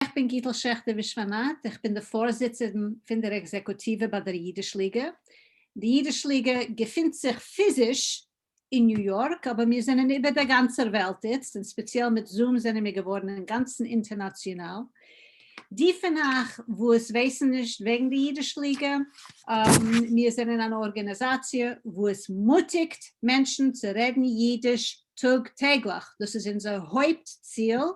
Ich bin Gitel Schechter-Vishwanath. Ich bin der Vorsitzende von der Exekutive bei der Jiddisch-Liga. Die Jiddisch-Liga befindet sich physisch in New York, aber wir sind über der ganzen Welt jetzt, und speziell mit Zoom sind wir geworden, ganz international. Die vandaag, wo es wissen nicht, wegen der Jiddisch-Liga, wir sind in einer Organisation, wo es mutigt, Menschen zu reden Jiddisch tagtäglich. Das ist unser Hauptziel.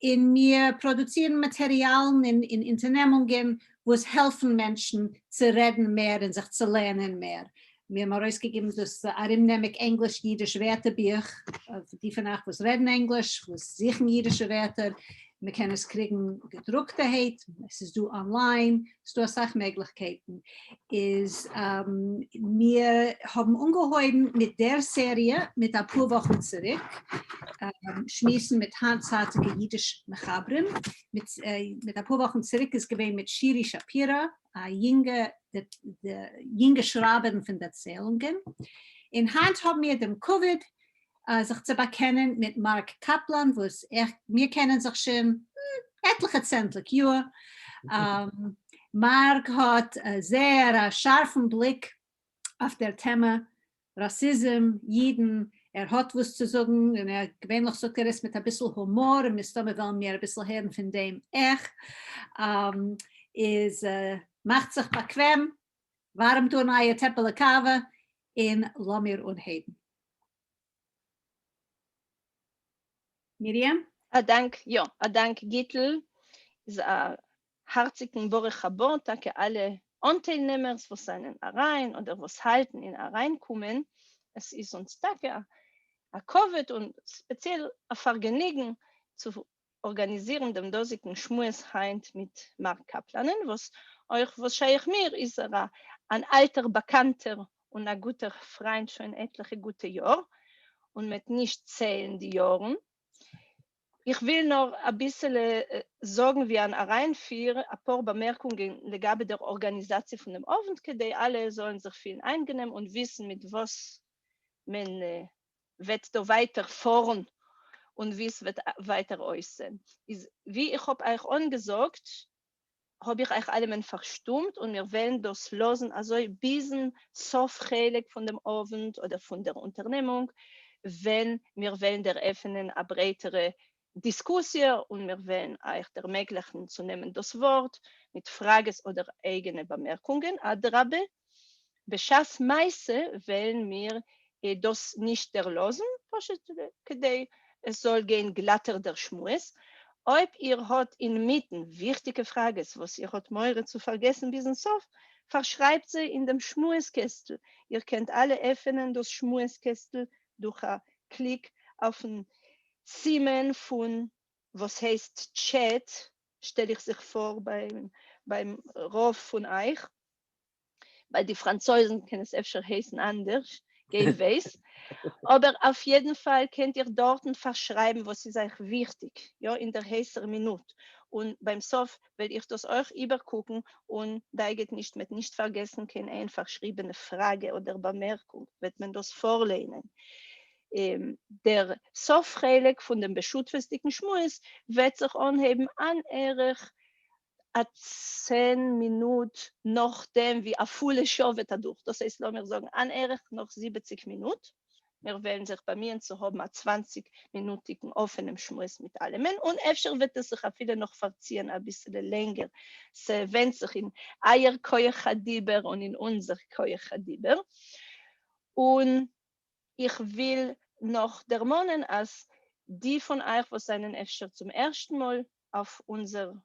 Wir produzieren Materialien in Unternehmungen, wo es helfen Menschen zu reden mehr und sich zu lernen mehr. Wir haben herausgegeben das Arimnemic Englisch Jiddisch Wörterbuch, die vandaag was reden Englisch, was sichern jiddische Wörter. Wir können es kriegen gedruckte Heit, es ist du online, es ist du Sachmöglichkeiten. Wir haben ungeheuer mit der Serie mit ein paar Wochen zurück, schmissen mit handzartige Jiddisch Mechabrim. Mit ein paar Wochen zurück ist gewesen mit Shiri Shapira, der junge Schreiberin von Erzählungen. In Hand haben wir den Covid, sich zu bekennen mit Mark Kaplan, wir kennen sich schon etliche zentlich Jahre. Mark hat einen sehr scharfen Blick auf das Thema Rassismus, Jiden. Hat was zu sagen und gewöhnlich sagt es mit ein bisschen Humor und wir wollen mehr ein bisschen hören von dem macht sich bequem, warm tun eine Teppele Kave in Lamir und Heden. Miriam? Dank Gitel. Is a hartzigen Borech Habon, danke alle Anteilnehmers, was seinen rein oder was halten in reinkommen. Es ist uns danke a Covid und speziell a Vergnügen zu organisieren dem dosigen Schmuesheint mit Mark Kaplanen, was scheich mir ist ein alter Bekannter und ein guter Freund schon etliche gute Jahre und mit nicht zählen die Jahren. Ich will noch ein bisschen sagen, wie ein reinführen, ein paar Bemerkungen legabe der Organisation von dem Abend, die alle sollen sich viel einnehmen und wissen, mit was man wird da weiter fahren und wie es wird weiter aussehen. Wie ich habe euch angesagt, habe ich euch alle verstummt und wir wollen das losen, also ein bisschen Sofreilig von dem Abend oder von der Unternehmung, wenn wir wollen der öffnen eine breitere Diskussion und wir wollen euch der Möglichen zu nehmen das Wort mit Fragen oder eigenen Bemerkungen. Adrabe, beschass meise wollen wir das nicht erlosen, es soll gehen glatter der Schmues. Ob ihr habt inmitten wichtige Fragen, was ihr habt meure zu vergessen bis ins Sof, verschreibt sie in dem Schmueskästel. Ihr könnt alle öffnen das Schmueskästel durch einen Klick auf den Siemen von, was heißt Chat, stelle ich sich vor beim Rauf von euch. Weil die Franzosen können es öfter heißen anders, ich weiß. Aber auf jeden Fall könnt ihr dort verschreiben, was ist euch wichtig, ja, in der heißen Minute. Und beim Sof will ich das euch übergucken und da geht nicht vergessen, keine einfach geschriebene Frage oder Bemerkung, wird man das vorlehnen. Der Sof-Reilig von dem beschutzfestigen Schmues wird sich anheben an Erich 10 Minuten nachdem wie eine volle Show wird durch. Das heißt, lassen wir sagen, an Erich noch 70 Minuten. Wir werden sich bei mir zu haben, einen 20-minütigen offenen Schmues mit allem. Und öfter wird es sich auch viele noch verziehen, ein bisschen länger. Es wendet sich in euer Koyach Hadiber und in unser Koyach Hadiber. Und ich will noch ermahnen, als die von euch, was seinen öfter zum ersten Mal auf unser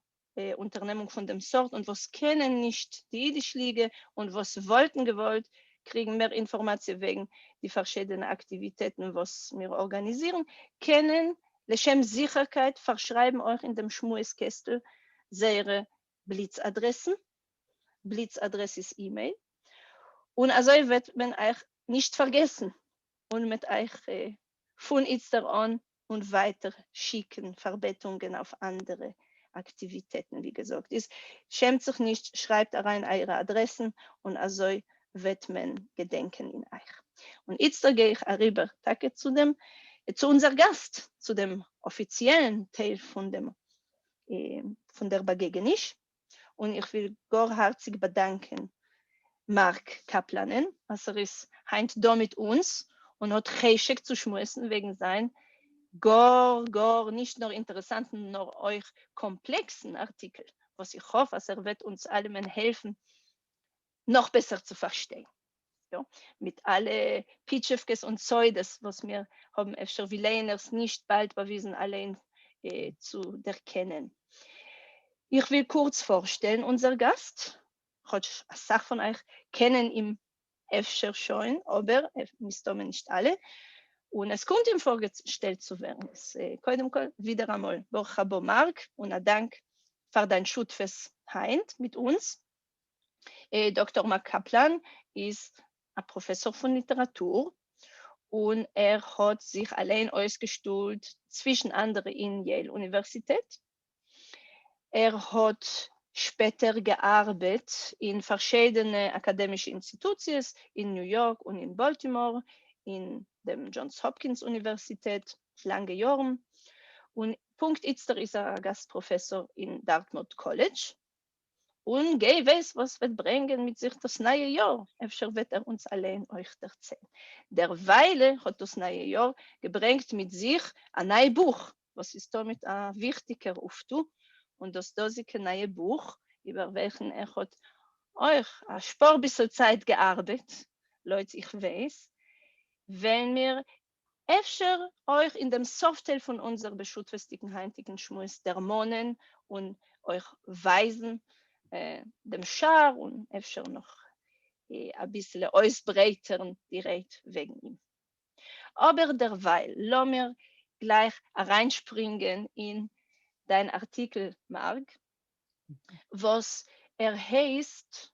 Unternehmung von dem Sort und was kennen nicht die Jiddisch-Liga und was wollten gewollt, kriegen mehr Informationen wegen die verschiedenen Aktivitäten, was wir organisieren, kennen, lechem Sicherheit, verschreiben euch in dem Schmueskästel ihre Blitzadressen. Blitzadresse ist E-Mail. Und also wird man euch nicht vergessen und mit euch von jetzt an und weiter schicken Verbettungen auf andere Aktivitäten, wie gesagt ist. Schämt sich nicht, schreibt rein eure Adressen und also wird man gedenken in euch. Und jetzt gehe ich rüber zu unserem Gast, zu dem offiziellen Teil von dem von der Begegnis. Und ich will gar herzlich bedanken Mark Kaplanen, also ist heint da mit uns und hat Cheshek zu schmussen wegen sein gar nicht nur interessanten, noch euch komplexen Artikel, was ich hoffe, dass wird uns allen helfen, noch besser zu verstehen. Ja, mit alle Pitschewkes und Zeudes, was wir haben öfter wie Lehners nicht bald bewiesen, allein zu erkennen. Ich will kurz vorstellen, unser Gast, eine Sache von euch kennen ihn öfter schon, aber nicht alle. Und es kommt ihm vorgestellt zu werden. Wieder einmal, Baruch habo Mark und ein Dank für dein Schutfes Heint mit uns. Dr. Mark Kaplan ist ein Professor von Literatur und er hat sich allein ausgestellt, zwischen anderen in Yale Universität. Er hat später gearbeitet in verschiedenen akademischen Institutionen in New York und in Baltimore, in der Johns Hopkins Universität, lange Jahre. Und Punkt jetzt ist er Gastprofessor in Dartmouth College. Und geh weiß, was wird bringen mit sich das neue Jahr. Efter wird er uns allein euch erzählen. Derweil hat das neue Jahr gebracht mit sich ein neues Buch, was ist damit ein wichtiger Auftu. Und das dosige neue Buch, über welchen er hat euch ein paar bisschen Zeit gearbeitet, Leute, ich weiß, wenn wir öfter euch in dem Softeil von unserer beschutzfestigen heutigen Schmuss der Monen und euch weisen, dem Schar und öfter noch ein bisschen ausbreitern direkt wegen ihm. Aber derweil, lassen wir gleich reinspringen in dein Artikel, Mark, was heißt,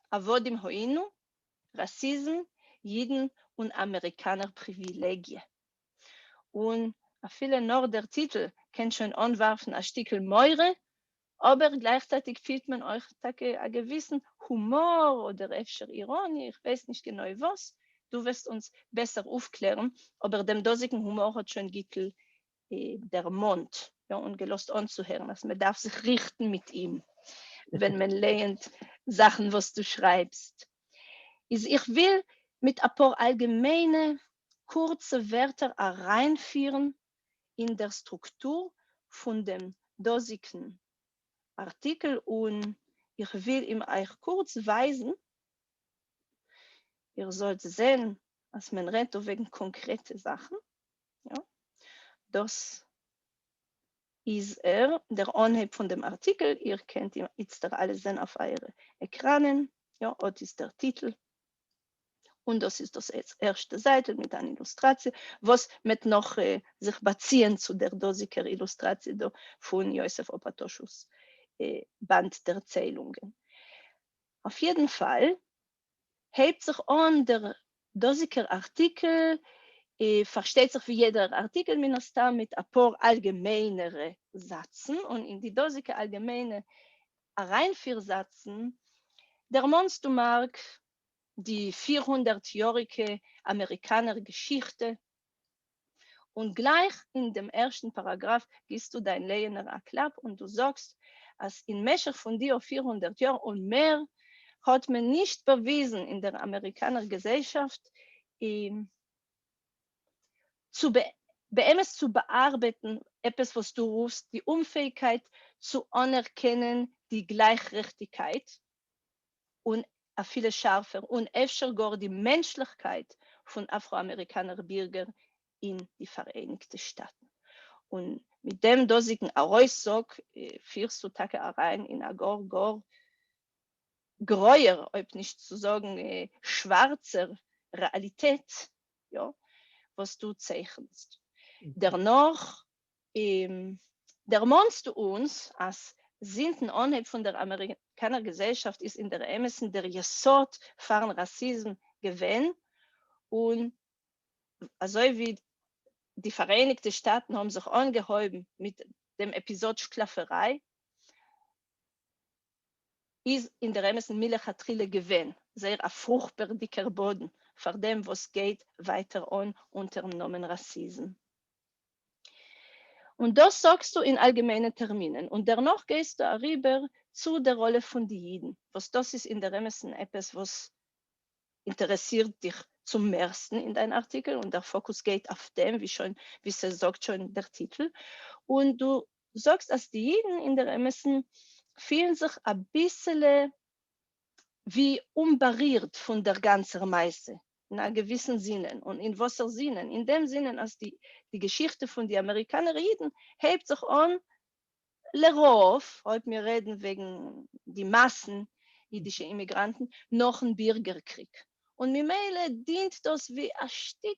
Avodim Hoinu, Rassismus, Jiden und Amerikaner Privilegien. Und viele noch der Titel kann schon anwerfen, ein Stückel Meure, aber gleichzeitig fühlt man euch einen gewissen Humor oder öfter Ironie, ich weiß nicht genau was. Du wirst uns besser aufklären, aber dem dosigen Humor hat schon Gittel der Mond, ja, und gelost anzuhören. Also man darf sich richten mit ihm, wenn man lernt Sachen, was du schreibst. Ich will mit ein paar allgemeine, kurze Wörter reinführen in der Struktur von dem dosigen Artikel und ich will ihm euch kurz weisen. Ihr sollt sehen, dass man redet wegen konkrete Sachen. Ja. Das ist der Anheb von dem Artikel. Ihr könnt ihn jetzt alle sehen auf eure Ekranen. Ja, das ist der Titel. Und das ist das erste Seite mit einer Illustration, was mit noch sich beziehen zu der dosigen Illustration von Josef Opatoschus Band der Erzählungen. Auf jeden Fall hebt sich an der dosige Artikel, versteht sich wie jeder Artikel mit ein paar allgemeinere Sätzen und in die dosige allgemeine Reinführsätzen der Monster mag die 400-jährige Amerikaner-Geschichte und gleich in dem ersten Paragraph gibst du dein Lehener erklärt und du sagst, als in Mescher von dir 400 Jahren und mehr hat man nicht bewiesen in der Amerikaner-Gesellschaft, zu bearbeiten, etwas, was du rufst, die Unfähigkeit zu anerkennen, die Gleichrichtigkeit und viele schärfer und öfter gar die Menschlichkeit von Afroamerikaner Bürgern in die Vereinigten Staaten. Und mit dem dosigen Aussag führst du Tage rein in eine gar greuer, ob nicht zu sagen, schwarzer Realität, ja, was du zeichnest. Danach ermahnst du uns, als siebten Anheb von der Amerikaner Gesellschaft ist in der Emerson der Jesod von Rassismus gewesen und also wie die Vereinigten Staaten haben sich angehäuben mit dem Episode Sklaverei, ist in der Emerson Milchatrille gewesen, sehr ein fruchtbar dicker Boden, vor dem, was geht weiter an unter dem Namen Rassismus. Und das sagst du in allgemeinen Terminen. Und danach gehst du rüber zu der Rolle von den Jiden. Was das ist in der Remessen etwas, was interessiert dich zum ersten in deinem Artikel. Und der Fokus geht auf dem, wie es sagt schon der Titel. Und du sagst, dass die Jiden in der Remessen fühlen sich ein bisschen wie unbarriert von der ganzen Meise, in einem gewissen Sinne. Und in welcher Sinne? In dem Sinne, als die Geschichte von den Amerikanern Jiden hebt sich an, lerov, heute wir reden wegen die Massen jüdischer Immigranten, noch ein Bürgerkrieg. Und mit Meile dient das wie ein Stück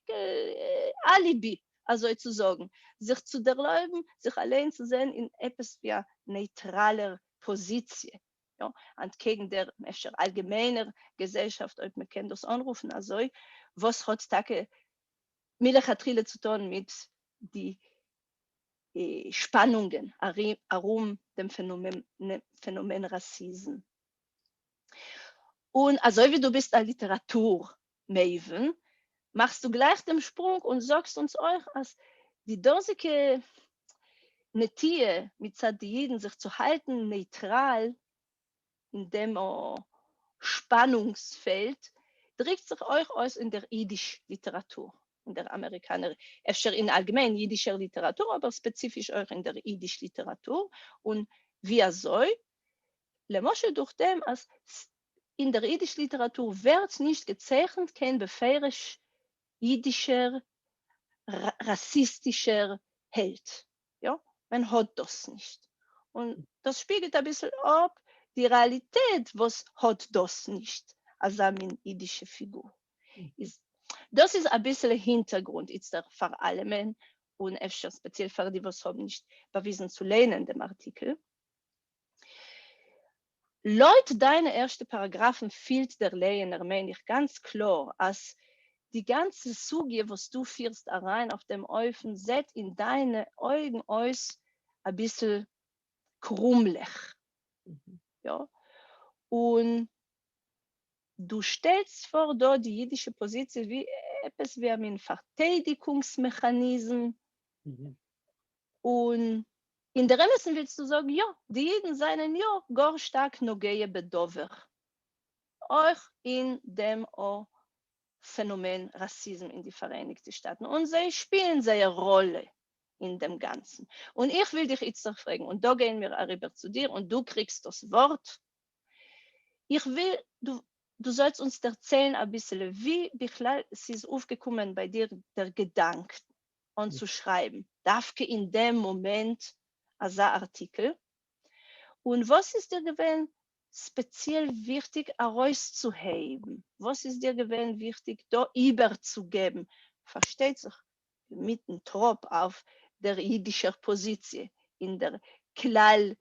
Alibi, also zu sagen, sich zu erlauben, sich allein zu sehen in etwas wie eine neutraler Position. Ja, entgegen der allgemeiner Gesellschaft, ob man kann das anrufen, also was hat Tage Milchatrille zu tun mit die Spannungen herum dem Phänomen Rassismus. Und also wie du bist ein Literaturmaven, machst du gleich den Sprung und sagst uns euch, als die dosige Netie mit Zadiden sich zu halten, neutral, in dem Spannungsfeld, drückt sich euch aus in der jüdischen Literatur, in der Amerikaner, in allgemein jüdischer Literatur, aber spezifisch auch in der jüdischen Literatur. Und wie soll, lemosche durch dem, als in der jüdischen Literatur wird nicht gezeichnet, kein befehrisch jüdischer, rassistischer Held. Ja? Man hat das nicht. Und das spiegelt ein bisschen ab, die Realität, was hat das nicht, als eine jüdische Figur. Das ist ein bisschen Hintergrund, jetzt für alle und speziell für die, was haben nicht bewiesen zu lehnen, dem Artikel. Laut deiner ersten Paragraphen fehlt der Lehner, meine ich ganz klar, als die ganze Sugie, was du führst rein auf dem Eufen, sieht in deine Augen aus ein bisschen krummlich. Ja? Und du stellst vor, da die jüdische Position wie etwas wie ein Verteidigungsmechanismus. Und in der Remessen willst du sagen, ja, die Juden seien ja gar stark nogeje bedover. Auch in dem Phänomen Rassismus in die Vereinigten Staaten. Und sie spielen seine Rolle in dem Ganzen. Und ich will dich jetzt noch fragen, und da gehen wir rüber zu dir, und du kriegst das Wort. Ich will, du sollst uns erzählen ein bisschen, wie es ist aufgekommen bei dir, der Gedanke anzuschreiben. Darf ich in dem Moment als Artikel? Und was ist dir gewesen speziell wichtig, herauszuheben? Was ist dir gewesen wichtig, da überzugeben? Versteht sich mit dem Trop auf der jüdischen Position in der Knallnetz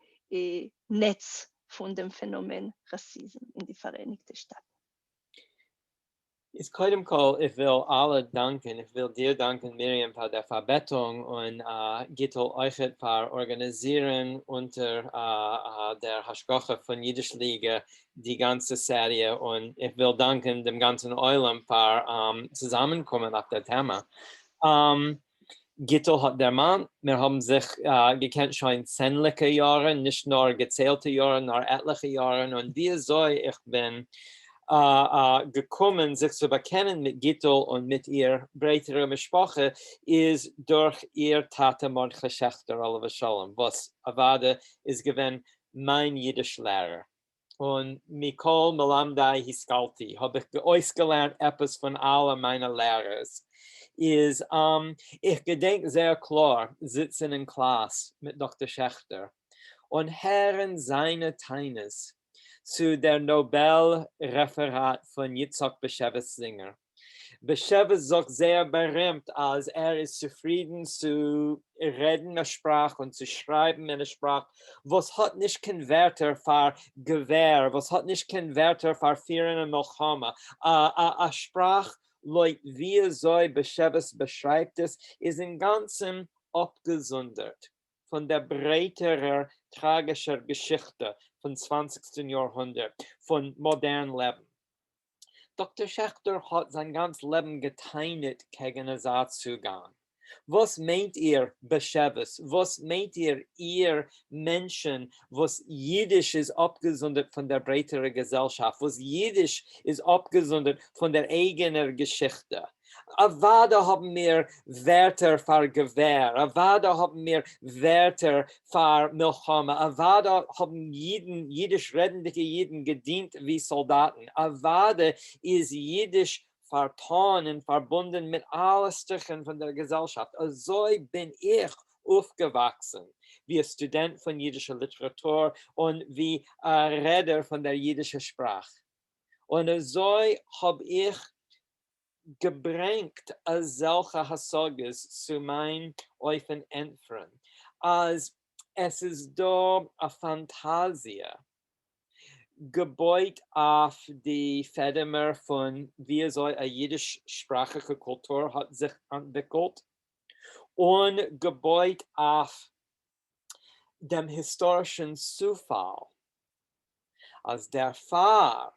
von dem Phänomen Rassismus in die Vereinigten Staaten. Ist koidem kol, ich will alle danken. Ich will dir danken, Miriam, für die Verbettung und Gittel euch für organisieren unter der Hashgacha von Jiddisch Liga die ganze Serie. Und ich will danken dem ganzen Eulam für Zusammenkommen auf das Thema. Gittel hat der Mann, wir haben sich gekannt schon 10 Jahre, nicht nur gezählte Jahre, nur etliche Jahre. Und wie soll ich bin gekommen, sich zu bekennen mit Gittel und mit ihr breitere Sprache, ist durch ihr Tate Mordechai Schechter, Olav Shalom, was Avada ist gewesen, mein Jiddisch-Lehrer. Und Mikol Melamdai Hiskalti, habe ich ausgelernt etwas von allen meinen Lehrern. Ist, ich gedenke sehr klar, sitzen in Klasse mit Dr. Schechter und hören seine Teines zu der Nobelreferat von Yitzhak Bashevis Singer. Bashevis sagt sehr berühmt, als ist zufrieden zu reden in der Sprache und zu schreiben in der Sprache, was hat nicht kein Wörter für Gewehr, was hat nicht kein Wörter für Führen und Milchama. A Sprache, Leute, wie so Bashevis beschreibt es, ist im Ganzen abgesondert von der breiteren, tragischen Geschichte vom 20. Jahrhundert, von modernem Leben. Dr. Schechter hat sein ganzes Leben geteilt gegen den Zugang. Was meint ihr Besheves? Was meint ihr Menschen, was Jiddisch ist abgesondert von der breiteren Gesellschaft, was Jiddisch ist abgesondert von der eigenen Geschichte? Avada haben wir Wörter für Gewehr, Avada haben wir Wörter für Milchama, Avada haben Jiddisch redende Jiden gedient wie Soldaten. Avada ist Jiddisch vertan und verbunden mit allen Strichen von der Gesellschaft. Also bin ich aufgewachsen wie ein Student von jiddischer Literatur und wie ein Redner von der jiddischen Sprache. Und so habe ich gebringt als solche Hasages zu meinen Eufen Entfern. Als es ist da eine Fantasie, gebeut auf die Federmer von wie so eine jiddischsprachige Kultur hat sich entwickelt und gebeut auf dem historischen Zufall, als der Pfarr,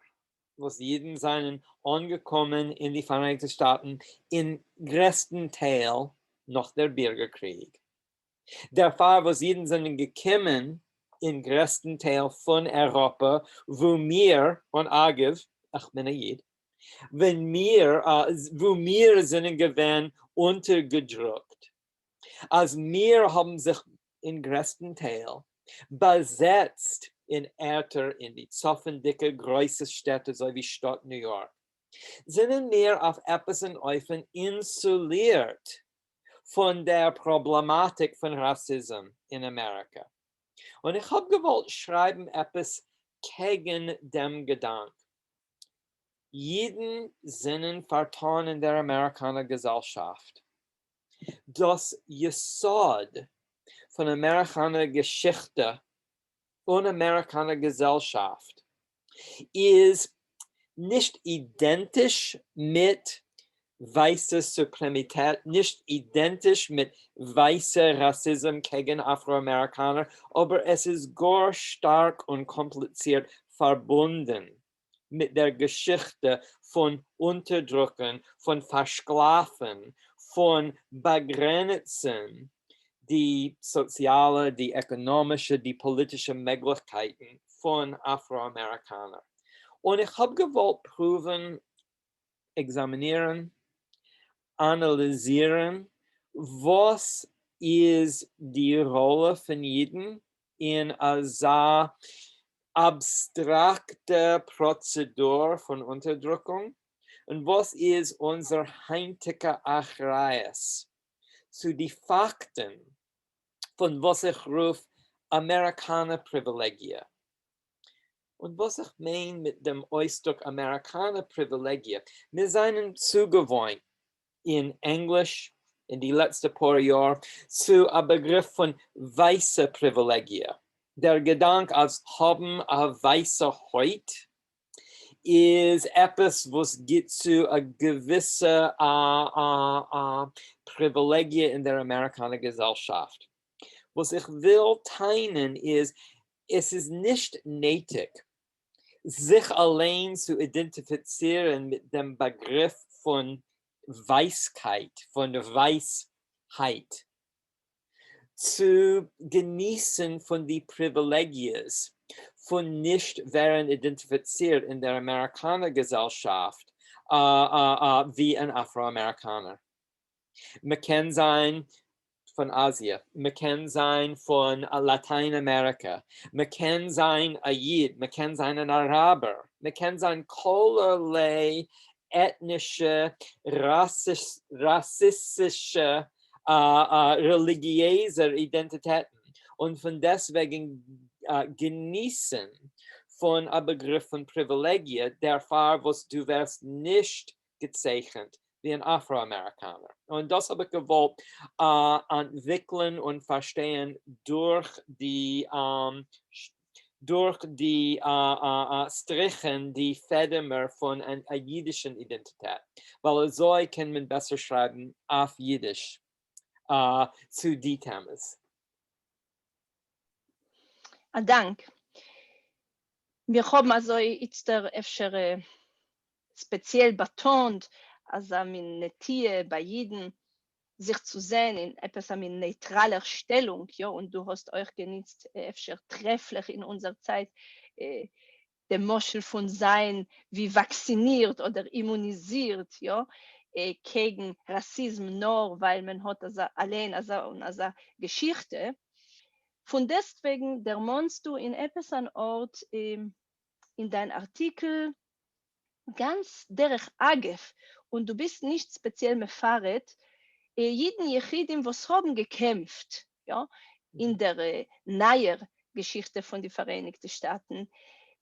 was jeden seinen angekommen in die Vereinigten Staaten im größten Teil nach der Bürgerkrieg. Der Pfarr, was jeden seinen gekommen im größten Teil von Europa, wo wir, und Agiv, ich bin ein Jid, wo wir sind gewesen untergedrückt. Als wir haben sich im größten Teil besetzt in Erter, in die zoffendicke, große Städte, so wie Stadt New York, sind wir auf etwas in Eufen insuliert von der Problematik von Rassismus in Amerika. Und ich habe gewollt schreiben etwas gegen dem Gedanken. Jeden sind vertan in der amerikanischen Gesellschaft. Das Jesod von amerikanischer Geschichte und amerikanischer Gesellschaft ist nicht identisch mit weißer Supremität, nicht identisch mit weißer Rassismus gegen Afroamerikaner, aber es ist gar stark und kompliziert verbunden mit der Geschichte von Unterdrücken, von Versklaven, von Begrenzen, die soziale, die ökonomische, die politische Möglichkeiten von Afroamerikanern. Und ich habe gewollt prüfen, examinieren, analysieren, was ist die Rolle von Jeden in einer abstrakte Prozedur von Unterdrückung und was ist unser heutige Achreis zu den Fakten von was ich rufe Amerikaner-Privilegien. Und was ich meine mit dem Ausdruck Amerikaner-Privilegien, wir sind zugewohnt in Englisch in die letzten paar Jahre zu einem Begriff von weiße Privilegien. Der Gedanke als haben eine weiße Haut ist etwas, was geht zu einer gewissen Privilegien in der amerikanischen Gesellschaft. Was ich will teilen ist, es ist nicht nötig, sich allein zu identifizieren mit dem Begriff von Weisheit, von Weisheit, zu genießen von den Privilegien, von nicht werden identifiziert in der amerikanischen Gesellschaft wie ein Afroamerikaner. Man kann sein von Asien, man kann sein von Lateinamerika, man kann sein ein Jid, man kann sein ein Araber, man kann sein allerlei ethnische, rassistische, religiöse Identitäten. Und von deswegen genießen von einem Begriff von Privilegien, der Fall, was du wirst nicht gezeichnet wie ein Afroamerikaner. Und das habe ich gewollt entwickeln und verstehen durch die Strichen, die Federmer von einer jüdischen Identität. Weil so kann man besser schreiben auf Jiddisch zu die Themen. Dank. Wir haben also jetzt speziell betont, also mit Netie bei Jiden, sich zu sehen in etwas in neutraler Stellung, ja, und du hast euch genutzt, trefflich in unserer Zeit, der Moschel von sein, wie vacciniert oder immunisiert, ja, gegen Rassismus, nur weil man hat also allein also Geschichte. Von deswegen, der meinst du in etwas an Ort, in dein Artikel, ganz derch agef, und du bist nicht speziell mefaret, jeden Yechidim, was haben gekämpft, ja, in der neuer Geschichte von den Vereinigten Staaten,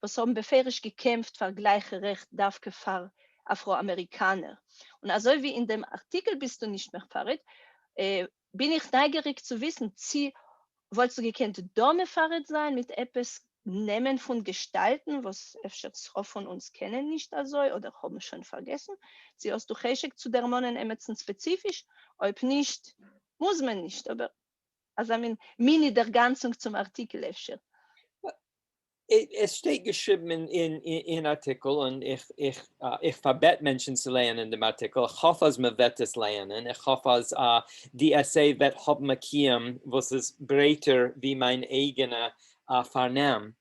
was haben befehlisch gekämpft für gleiche Recht, darf für Afroamerikaner. Und also wie in dem Artikel bist du nicht mehr verrät, bin ich neugierig zu wissen, wolltest du gekannt Dome verrät sein mit etwas Nehmen von Gestalten, was öfter von uns kennen nicht also oder haben schon vergessen. Sie hast du Geschick zu der Monen emetsen spezifisch, ob nicht, muss man nicht, aber also mini der Ganzung zum Artikel öfter. Es steht geschrieben in Artikel und ich verbete Menschen zu lernen in dem Artikel. Ich hoffe, dass man wird es lernen. Ich hoffe, dass die Essay wird haben wir was ist breiter wie mein eigener Vernahm.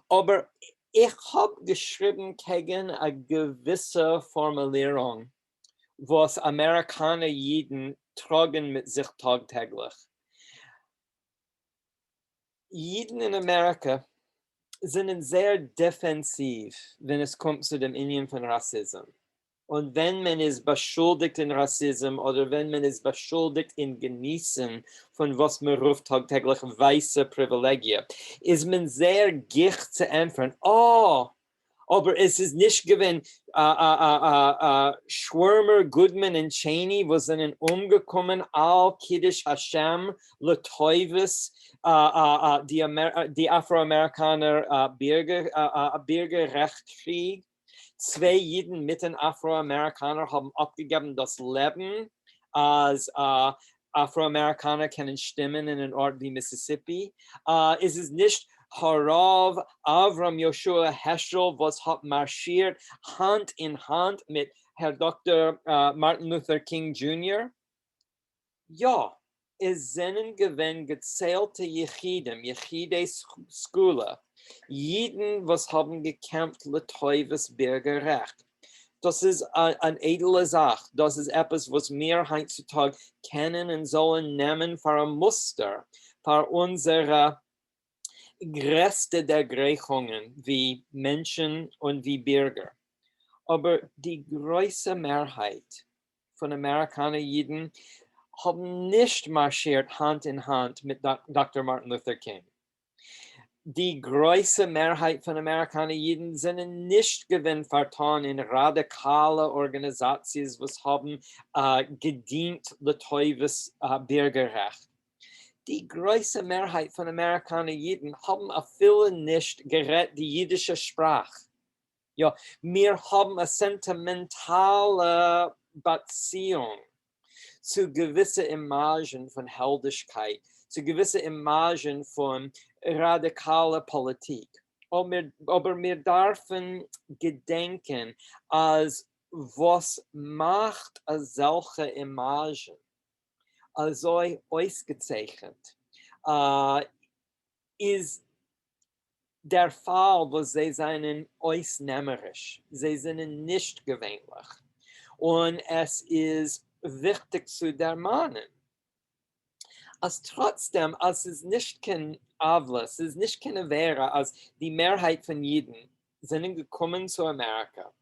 Aber ich habe geschrieben gegen eine gewisse Formulierung, was Amerikaner Jiden tragen mit sich tagtäglich. Jiden in Amerika sind sehr defensiv, wenn es kommt zu dem Indien von Rassismus. Und wenn man ist beschuldigt in Rassismus oder wenn man ist beschuldigt in Genießen von was man ruft tagtäglich weiße Privilegien, ist man sehr gicht zu empfangen. Oh, aber es ist nicht gewesen, Schwärmer, Goodman und Cheney, wo sind umgekommen, all Kiddush Hashem, Letoivis, die Afroamerikaner Bürgerrechtskrieg. 2 Jiden mit den Afroamerikaner haben abgegeben das Leben, als Afroamerikaner können stimmen in einem Ort wie Mississippi. Es ist nicht Harav Avram Yoshua Heschel, was hat marschiert Hand in Hand mit Herr Dr. Martin Luther King Jr. Ja, es sind gewinn gezählte Yechide Skula, Jiden, was haben gekämpft, Letoivis Bürgerrecht. Das ist eine edle Sache. Das ist etwas, was wir heutzutage kennen und sollen nehmen für ein Muster, für unsere Reste der Gleichungen wie Menschen und wie Bürger. Aber die große Mehrheit von Amerikaner-Jiden haben nicht marschiert Hand in Hand mit Dr. Martin Luther King. Die große Mehrheit von Amerikaner-Jiden sind nicht gewinn vertan in radikale Organisationen, was haben gedient Letoivis Bürgerrecht. Die große Mehrheit von Amerikaner-Jiden haben viele nicht gerät die jüdische Sprache. Ja, wir haben eine sentimentale Beziehung zu gewissen Imagen von Heldigkeit, zu gewissen Imagen von radikaler Politik. Aber wir dürfen gedenken, als was macht solche Imagen, also ausgezeichnet, ist der Fall, wo sie seien ausnehmerisch, sie sind nicht gewöhnlich. Und es ist wichtig zu ermahnen. Als trotzdem, als es nicht kein Avla, es ist nicht keine Wäre, als die Mehrheit von Jiden sind gekommen zu Amerika,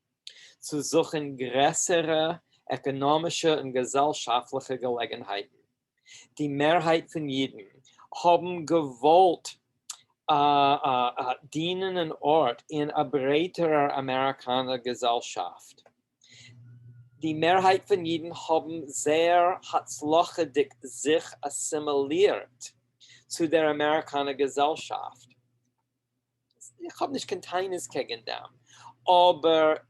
zu suchen größere ökonomische und gesellschaftliche Gelegenheiten. Die Mehrheit von Jiden haben gewollt, dienen einen Ort in einer breiteren amerikanischen Gesellschaft. Die Mehrheit von Jiden haben sehr hatzlochedig sich assimiliert zu der amerikanischen Gesellschaft. Ich habe nicht kein Teines gegen dem, aber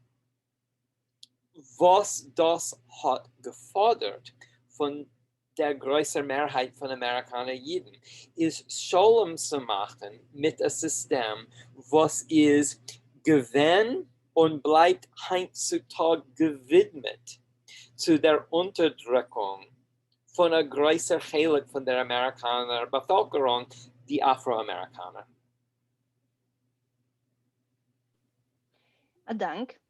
was das hat gefordert von der größeren Mehrheit von Amerikaner-Jiden ist Scholem zu machen mit einem System, was ist gewinn und bleibt heutzutage gewidmet zu der Unterdrückung von einer größeren Heilig von der Amerikaner Bevölkerung, die Afroamerikaner. Dank.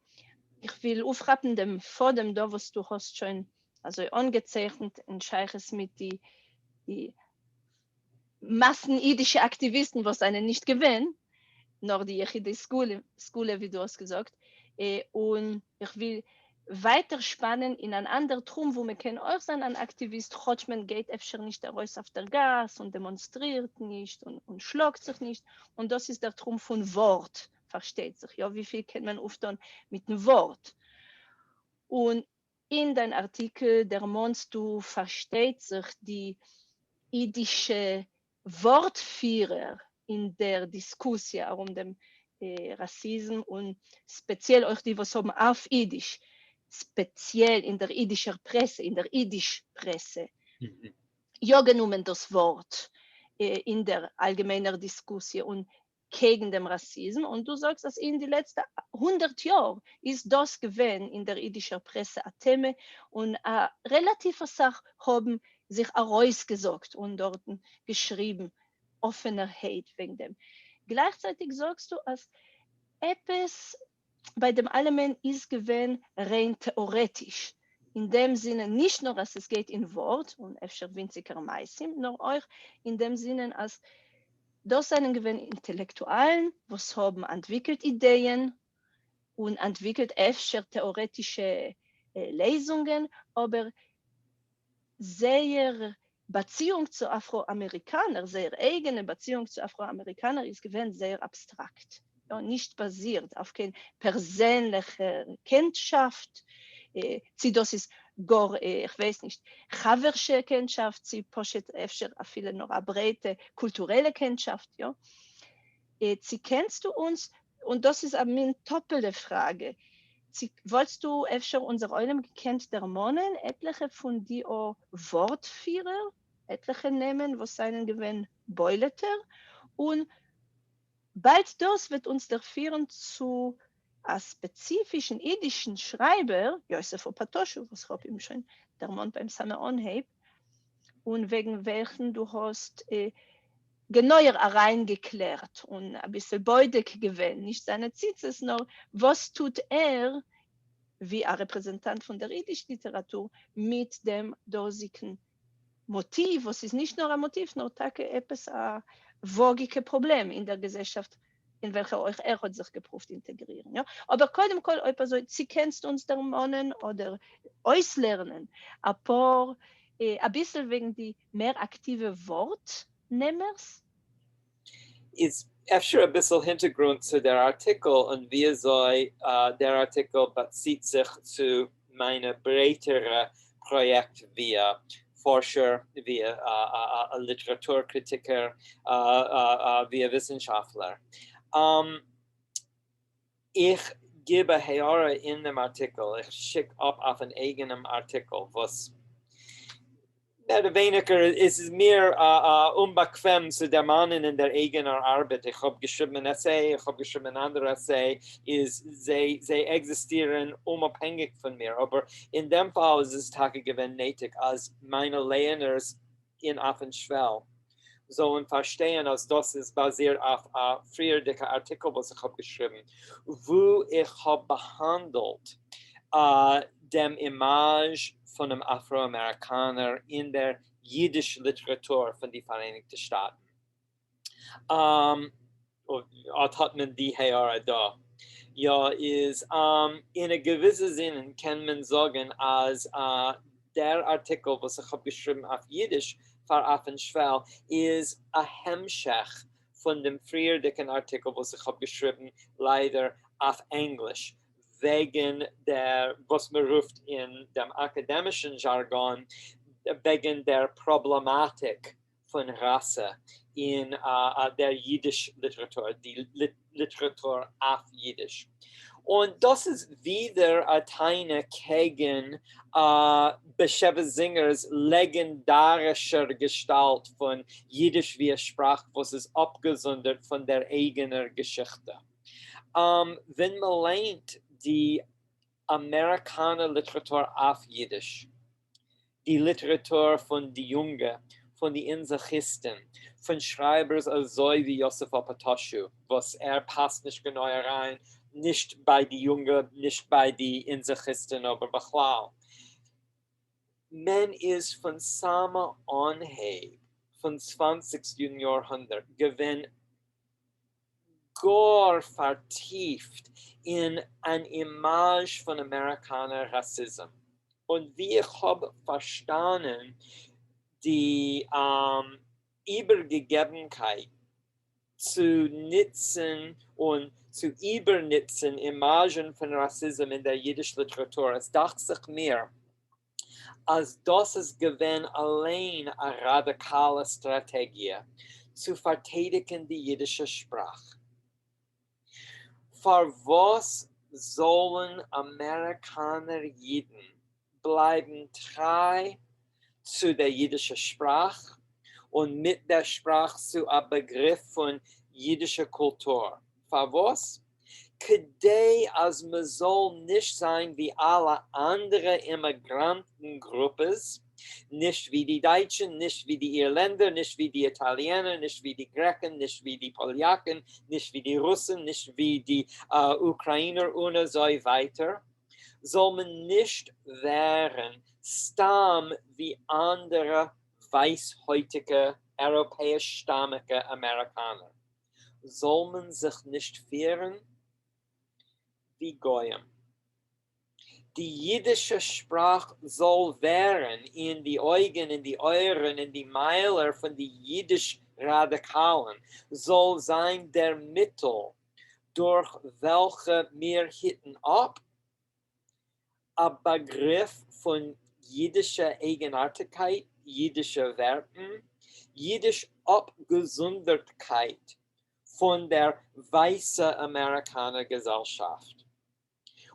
Ich will aufrappen dem vor dem da, was du hast schon also angezeichnet in Scheiches mit die massenidische Aktivisten, was einen nicht gewinnen, nur die Yechide Skule, wie du hast gesagt. Und ich will weiter spannen in ein anderes Trum, wo man kann auch sein, ein Aktivist, man geht öfter nicht raus auf der Gas und demonstriert nicht und schlagt sich nicht. Und das ist der Trum von Wort, versteht sich. Ja, wie viel kann man oft dann mit dem Wort? Und in deinem Artikel, der Monst, du versteht sich die idische Wortführer in der Diskussion um den Rassismus und speziell auch die, was haben auf Jiddisch, speziell in der jiddischen Presse, in der Jiddisch-Presse, ja genommen das Wort in der allgemeinen Diskussion und gegen den Rassismus. Und du sagst, dass in den letzten 100 Jahren ist das gewesen in der jiddischen Presse ein Thema und eine relative Sache haben sich herausgesagt und dort geschrieben, offener Hate wegen dem. Gleichzeitig sagst du, als etwas bei dem Allgemeinen ist gewesen rein theoretisch. In dem Sinne nicht nur, dass es geht in Wort und öfter winziger Meisim, nur auch in dem Sinne, als das sind gewesen Intellektuellen, was haben entwickelt Ideen und entwickelt öfter theoretische Lesungen, aber sehr Beziehung zu Afroamerikanern, sehr eigene Beziehung zu Afroamerikanern ist gewesen sehr abstrakt. Ja, nicht basiert auf keine persönliche Kennschaft. Das ist gar, ich weiß nicht, chaversche Kennschaft, sie poshet öfter viele noch eine breite kulturelle Kennschaft. Ja. Sie kennst du uns, und das ist eine doppelte Frage. Wolltest du öfter unser Eulen gekannt der Monen, etliche von die auch Wortführer, etliche nehmen, was seinen Gewinn Beuleter, und bald das wird uns der führen zu einem spezifischen jiddischen Schreiber, Josef Opatoschu, was habe ich ihm schon der Mond beim Samaon heb, und wegen welchen du hast genauer reingeklärt und ein bisschen beudig gewesen, nicht seine Zitzes, nur was tut er wie ein Repräsentant von der jiddischen Literatur mit dem dorsigen Motiv, was ist nicht nur ein Motiv, nur etwas ein wogiges Problem in der Gesellschaft, in welcher euch hat sich geprüft integrieren. Ja? Aber koidem kol, also, Sie kennst uns der Monen oder auslernen, ein bisschen wegen die mehr aktive Wortnehmers. Ist efter ein bisschen Hintergrund zu der Artikel und wie soll der Artikel bezieht sich zu meinem breiteren Projekt wie Forscher, wie Literaturkritiker, wie Wissenschaftler. Ich gebe Heore in dem Artikel, ich schicke ab auf einen eigenen Artikel, was mehr oder weniger ist es mir unbequem zu der Mannen in der eigenen Arbeit. Ich habe geschrieben ein Essay, ich habe geschrieben ein anderes Essay, sie existieren unabhängig von mir. Aber in dem Fall ist es tatsächlich nötig, als meine Lehrers in Affenschwell sollen verstehen, als das ist basiert auf früher dicke Artikel, was ich habe geschrieben, wo ich habe behandelt dem Image von einem Afroamerikaner in der jiddischen Literatur von den Vereinigten Staaten. Hat man die Jahre da. Ja, ist in einem gewissen Sinne kann man sagen, als der Artikel, was ich habe geschrieben auf Jiddisch für Affenschwell, ist ein Hemmschach von dem früher dicken Artikel, was ich habe geschrieben, leider auf Englisch. Wegen der, was man ruft in dem akademischen Jargon, wegen der Problematik von Rasse in der jiddischen Literatur, die Literatur auf Jiddisch. Und das ist wieder eine gegen Besheva Singers legendarischer Gestalt von Jiddisch wie Sprache, was ist abgesondert von der eigenen Geschichte. Wenn man lernt, die Amerikaner Literatur auf Jiddisch, die Literatur von die Junge, von die Inzachisten, von Schreibers also wie Josef Apatoshu, was passt nicht genau rein, nicht bei die Junge, nicht bei die Inzachisten, aber Bachlal. Man ist von Sama Anheb, von 20. Jahrhundert, gewinn gar vertieft in ein Image von Amerikaner Rassismus. Und wie ich habe verstanden, die Übergegebenheit zu nutzen und zu übernutzen Imagen von Rassismus in der jüdischen Literatur, es dachte sich mir, als das es gewinn allein eine radikale Strategie zu verteidigen die jüdische Sprache. Für was sollen Amerikaner Juden bleiben treu zu der jüdischen Sprache und mit der Sprache zu einem Begriff von jüdischer Kultur? Für was? Kedei, als man soll nicht sein wie alle anderen Immigrantengruppen, nicht wie die Deutschen, nicht wie die Irländer, nicht wie die Italiener, nicht wie die Griechen, nicht wie die Polacken, nicht wie die Russen, nicht wie die Ukrainer und so weiter, soll man nicht werden Stamm wie andere weißhäutige, europäischstammige Amerikaner. Soll man sich nicht führen wie Goyim. Die jüdische Sprache soll werden in die Augen, in die Ohren, in die Meiler von den jüdisch-Radikalen, soll sein der Mittel, durch welche wir hitten ab, ein Begriff von jüdischer Eigenartigkeit, jüdischer Werten, jüdisch Abgesondertheit von der weißen Amerikaner-Gesellschaft.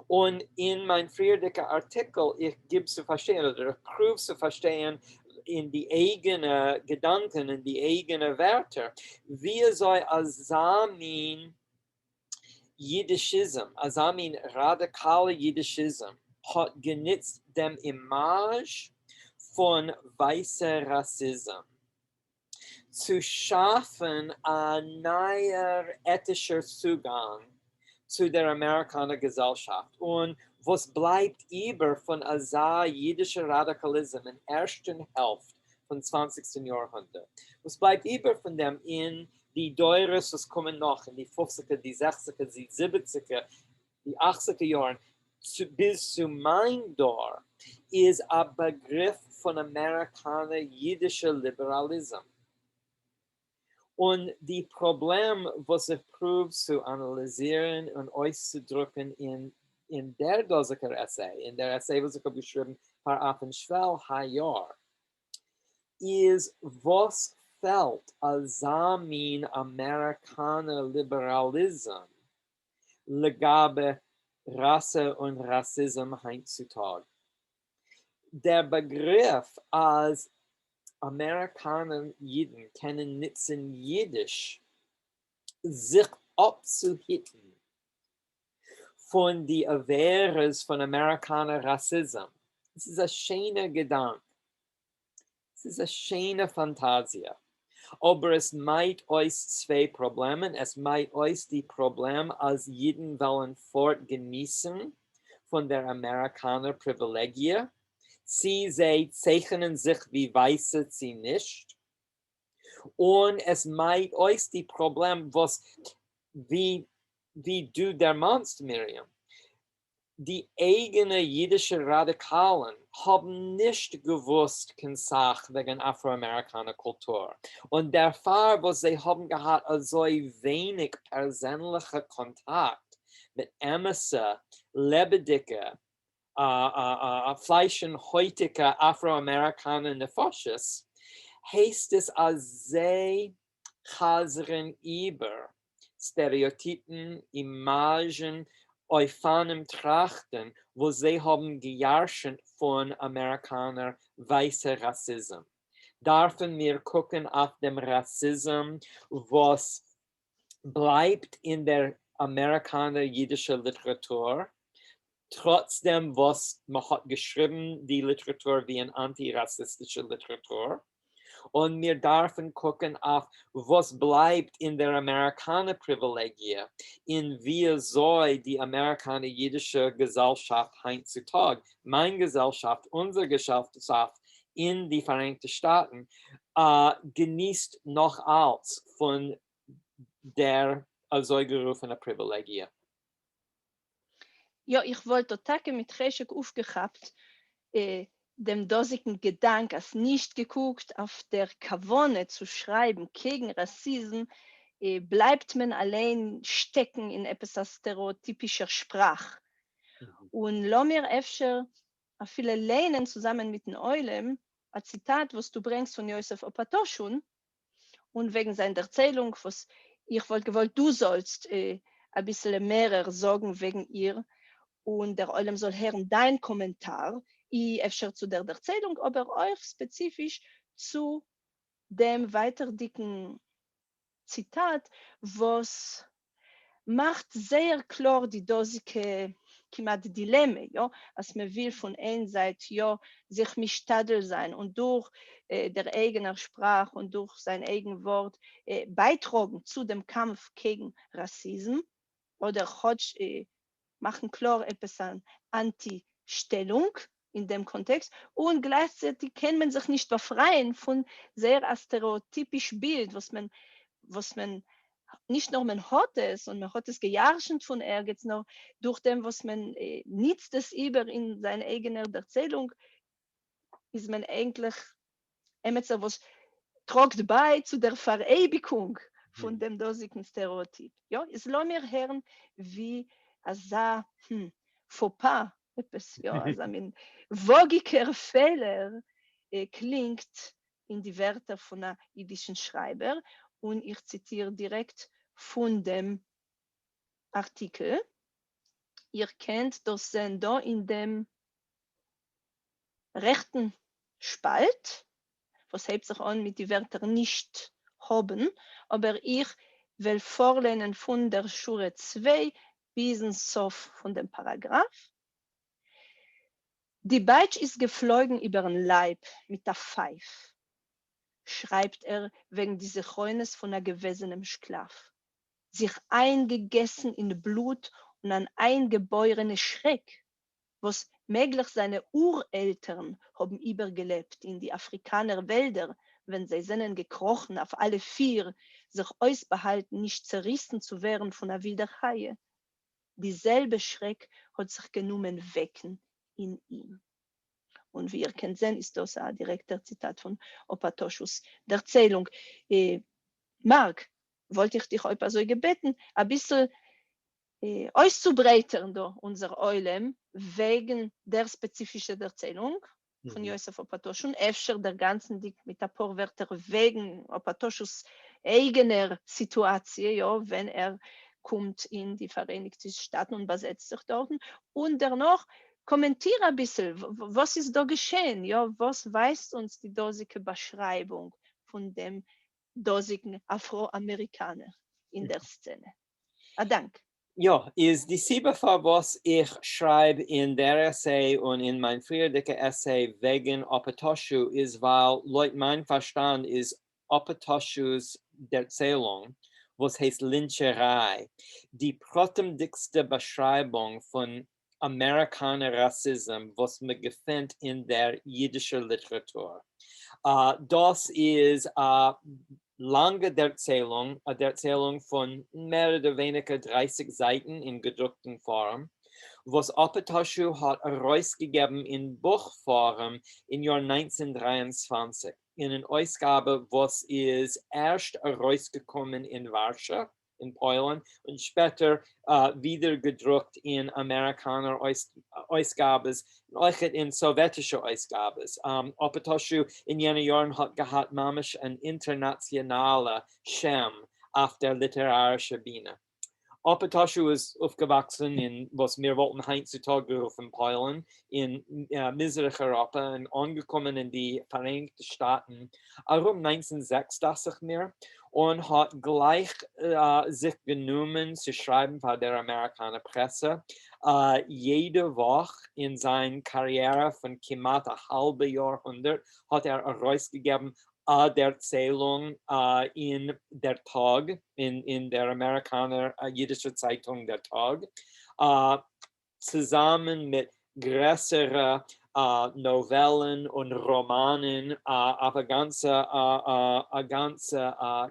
Und in mein früheren Artikel, ich gebe zu verstehen, oder ich prüfe zu verstehen, in die eigenen Gedanken, in die eigenen Werte, wie soll Asamin Jiddischism, Asamin radikale Jiddischism, hat genutzt dem Image von weißer Rassismus zu schaffen ein neuer ethischer Zugang zu der Amerikaner Gesellschaft. Und was bleibt über von Asa jüdischer Radikalismus in der ersten Hälfte vom 20. Jahrhundert? Was bleibt über von dem in die Deures, was kommen noch in die 50er, die 60er, die 70er, die 80er Jahren, bis zu mein Dor, ist ein Begriff von Amerikaner jüdischer Liberalismus. Und die Problem, was ich prüfe zu analysieren und auszudrücken in der Dosiker Essay, in der Essay, was ich habe geschrieben, par Affenschwell Hayar, ist, was fällt als Samin Amerikaner Liberalismus legabe Rasse und Rassismus heutzutage. Der Begriff als Amerikaner Jiden können nutzen Jiddisch, sich abzuhitten von die Averes von Amerikaner Rassismus. Es ist ein schöner Gedanke. Es ist eine schöne Fantasie. Aber es meint euch zwei Probleme. Es meint euch die Probleme, als Jiden wollen fortgenießen von der Amerikaner Privilegie. Sie zeichnen sich wie Weiße, sie nicht. Und es meint euch die Problem, was wie du der meinst, Miriam. Die eigenen jüdischen Radikalen haben nicht gewusst, kein Sach wegen Afroamerikaner Kultur. Und der Fall, was sie haben gehabt, also wenig persönlicher Kontakt mit Emesse, lebendige, Fleisch- und heutige Afroamerikaner Nefoshes, heißt es, als sie chasern über Stereotypen, Imagen, Eufanem trachten, wo sie haben geherrscht von Amerikaner weißer Rassismus. Dürfen wir gucken auf den Rassismus, was bleibt in der Amerikaner jüdischen Literatur, trotzdem, was man hat geschrieben, die Literatur wie eine antirassistische Literatur. Und wir dürfen gucken auf, was bleibt in der Amerikaner-Privilegie, in wie soll die amerikanisch-jüdische Gesellschaft heutzutage, meine Gesellschaft, unsere Gesellschaft in die Vereinigten Staaten, genießt noch als von der so gerufenen Privilegie. Ja, ich wollte Tage mit Reschek aufgehabt, dem dosigen Gedank, als nicht geguckt auf der Kavone zu schreiben gegen Rassismus, bleibt man allein stecken in etwas stereotypischer Sprache. Und lo mir öfter a viele lehnen zusammen mit den Eulen, ein Zitat, was du bringst von Josef Opatoschun, und wegen seiner Erzählung, was ich wollte gewollt, du sollst ein bisschen mehr sagen wegen ihr, und der Eulen soll hören dein Kommentar, ich öfter zu der Erzählung, aber euch spezifisch zu dem weiter dicken Zitat, was macht sehr klar die dosige Dilemma, ja, als man will von einer Seite ja sich mischtadel sein und durch der eigene Sprache und durch sein eigenes Wort beitragen zu dem Kampf gegen Rassismus oder machen klar etwas an Anti-Stellung in dem Kontext und gleichzeitig kann man sich nicht befreien von sehr stereotypisch Bild, was man nicht nur man hat es und man hat es gejahrschend von jetzt noch durch dem, was man nichts das über in seiner eigenen Erzählung ist man eigentlich so was tragt bei zu der Verewigung von dem dosigen Stereotyp. Ja, es lassen mir hören, wie asa Fauxpas, etwas, ja, also ein wogiger Fehler klingt in die Wörter von einer jüdischen Schreiber. Und ich zitiere direkt von dem Artikel. Ihr kennt das da in dem rechten Spalt, was hebt sich an mit den Wörtern nicht haben, aber ich will vorlehnen von der Schure 2 bis zum Sof von dem Paragraph. Die Beitsch ist geflogen über den Leib mit der Pfeif, schreibt wegen dieses Heunes von einer gewesenen Sklav. Sich eingegessen in Blut und ein eingeborene Schreck, was möglich seine Ureltern haben übergelebt in die Afrikanerwälder, wenn sie sind gekrochen auf alle vier, sich ausbehalten, nicht zerrissen zu werden von einer wilden Haie. Dieselbe Schreck hat sich genommen wecken in ihm. Und wie ihr könnt sehen, ist das ein direkter Zitat von Opatoschus der Erzählung. Marc, wollte ich dich heute so gebeten, ein bisschen auszubreitern, unser Eulem, wegen der spezifischen Erzählung von Josef Opatoschun, öfter der ganzen Dick mit ein paar Wörter wegen Opatoschus eigener Situation, ja, wenn kommt in die Vereinigten Staaten und besetzt sich dort. Und danach kommentiere ein bisschen, was ist da geschehen, ja, was weiß uns die dosige Beschreibung von dem dosigen Afroamerikaner in der Szene. Dank. Ja, ist die Siebefa, was ich schreibe in der Essay und in mein früheren Essay wegen Opatoshu, ist, weil laut mein Verstand ist Opatoshus Erzählung, was heißt Lyncherei, die protemdickste Beschreibung von Amerikaner Rassismus, was man findet in der jüdischen Literatur. Das ist lange Erzählung von mehr oder weniger 30 Seiten in gedruckten Form, was Opatoshu hat herausgegeben in Buchform im Jahr 1923. In einer Ausgabe, was ist erst herausgekommen in Warschau, in Polen, und später wieder gedruckt in Amerikaner Ausgaben, auch in sowjetische Ausgaben. Opatoshu in jenen Jahren hat gehabt mamisch ein internationaler Schem auf der literarischen Bühne. Opatoshu ist aufgewachsen in, was wir wollten heutzutage rufen, Polen, in Mitteleuropa und angekommen in die Vereinigten Staaten, rund 1906, dachte ich mir. und hat gleich sich genommen zu schreiben bei der amerikanischen Presse. Jede Woche in seiner Karriere von knapp ein halbes Jahrhundert hat herausgegeben der Erzählung in der Tag, in der amerikanischen jüdischen Zeitung der Tag, zusammen mit größeren Novellen und Romanen auf eine ganze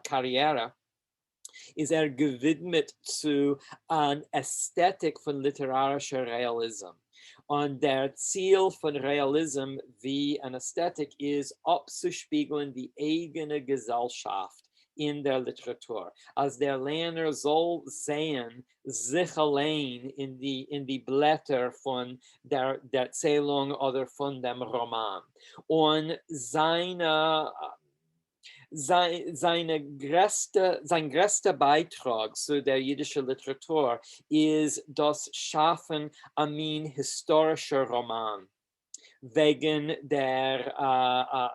Karriere ist gewidmet zu einer Ästhetik von literarischer Realism. Und der Ziel von Realism wie eine Ästhetik ist, abzuspiegeln die eigene Gesellschaft in der Literatur. Als der Lerner soll sehen, sich allein in die Blätter von der Erzählung oder von dem Roman. Und sein größter Beitrag zu der jüdischen Literatur ist das Schaffen eines historischen Roman. Wegen der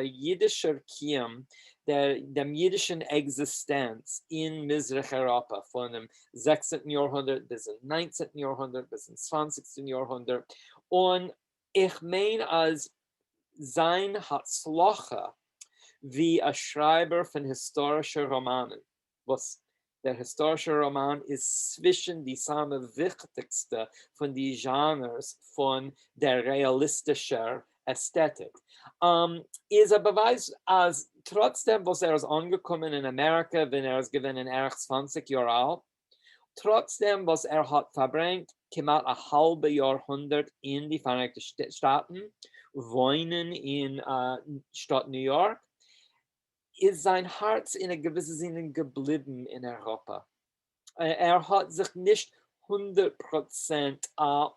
jüdischen Kiem, der jüdischen Existenz in Mitteleuropa von dem 16. Jahrhundert bis zum 19. Jahrhundert bis zum 20. Jahrhundert. Und ich meine, als sein Hatzloche wie ein Schreiber von historischen Romanen, was der historische Roman ist zwischen die wichtigste von den Genres von der realistischen Ästhetik. Ist ein Beweis, als trotzdem, was ist angekommen in Amerika, wenn ist gewesen erst 20 Jahre alt, trotzdem, was hat verbringt, knapp ein halbes Jahrhundert in die Vereinigten Staaten, wohnen in Stadt New York, ist sein Herz in einer gewissen Sinne geblieben in Europa. Hat sich nicht 100%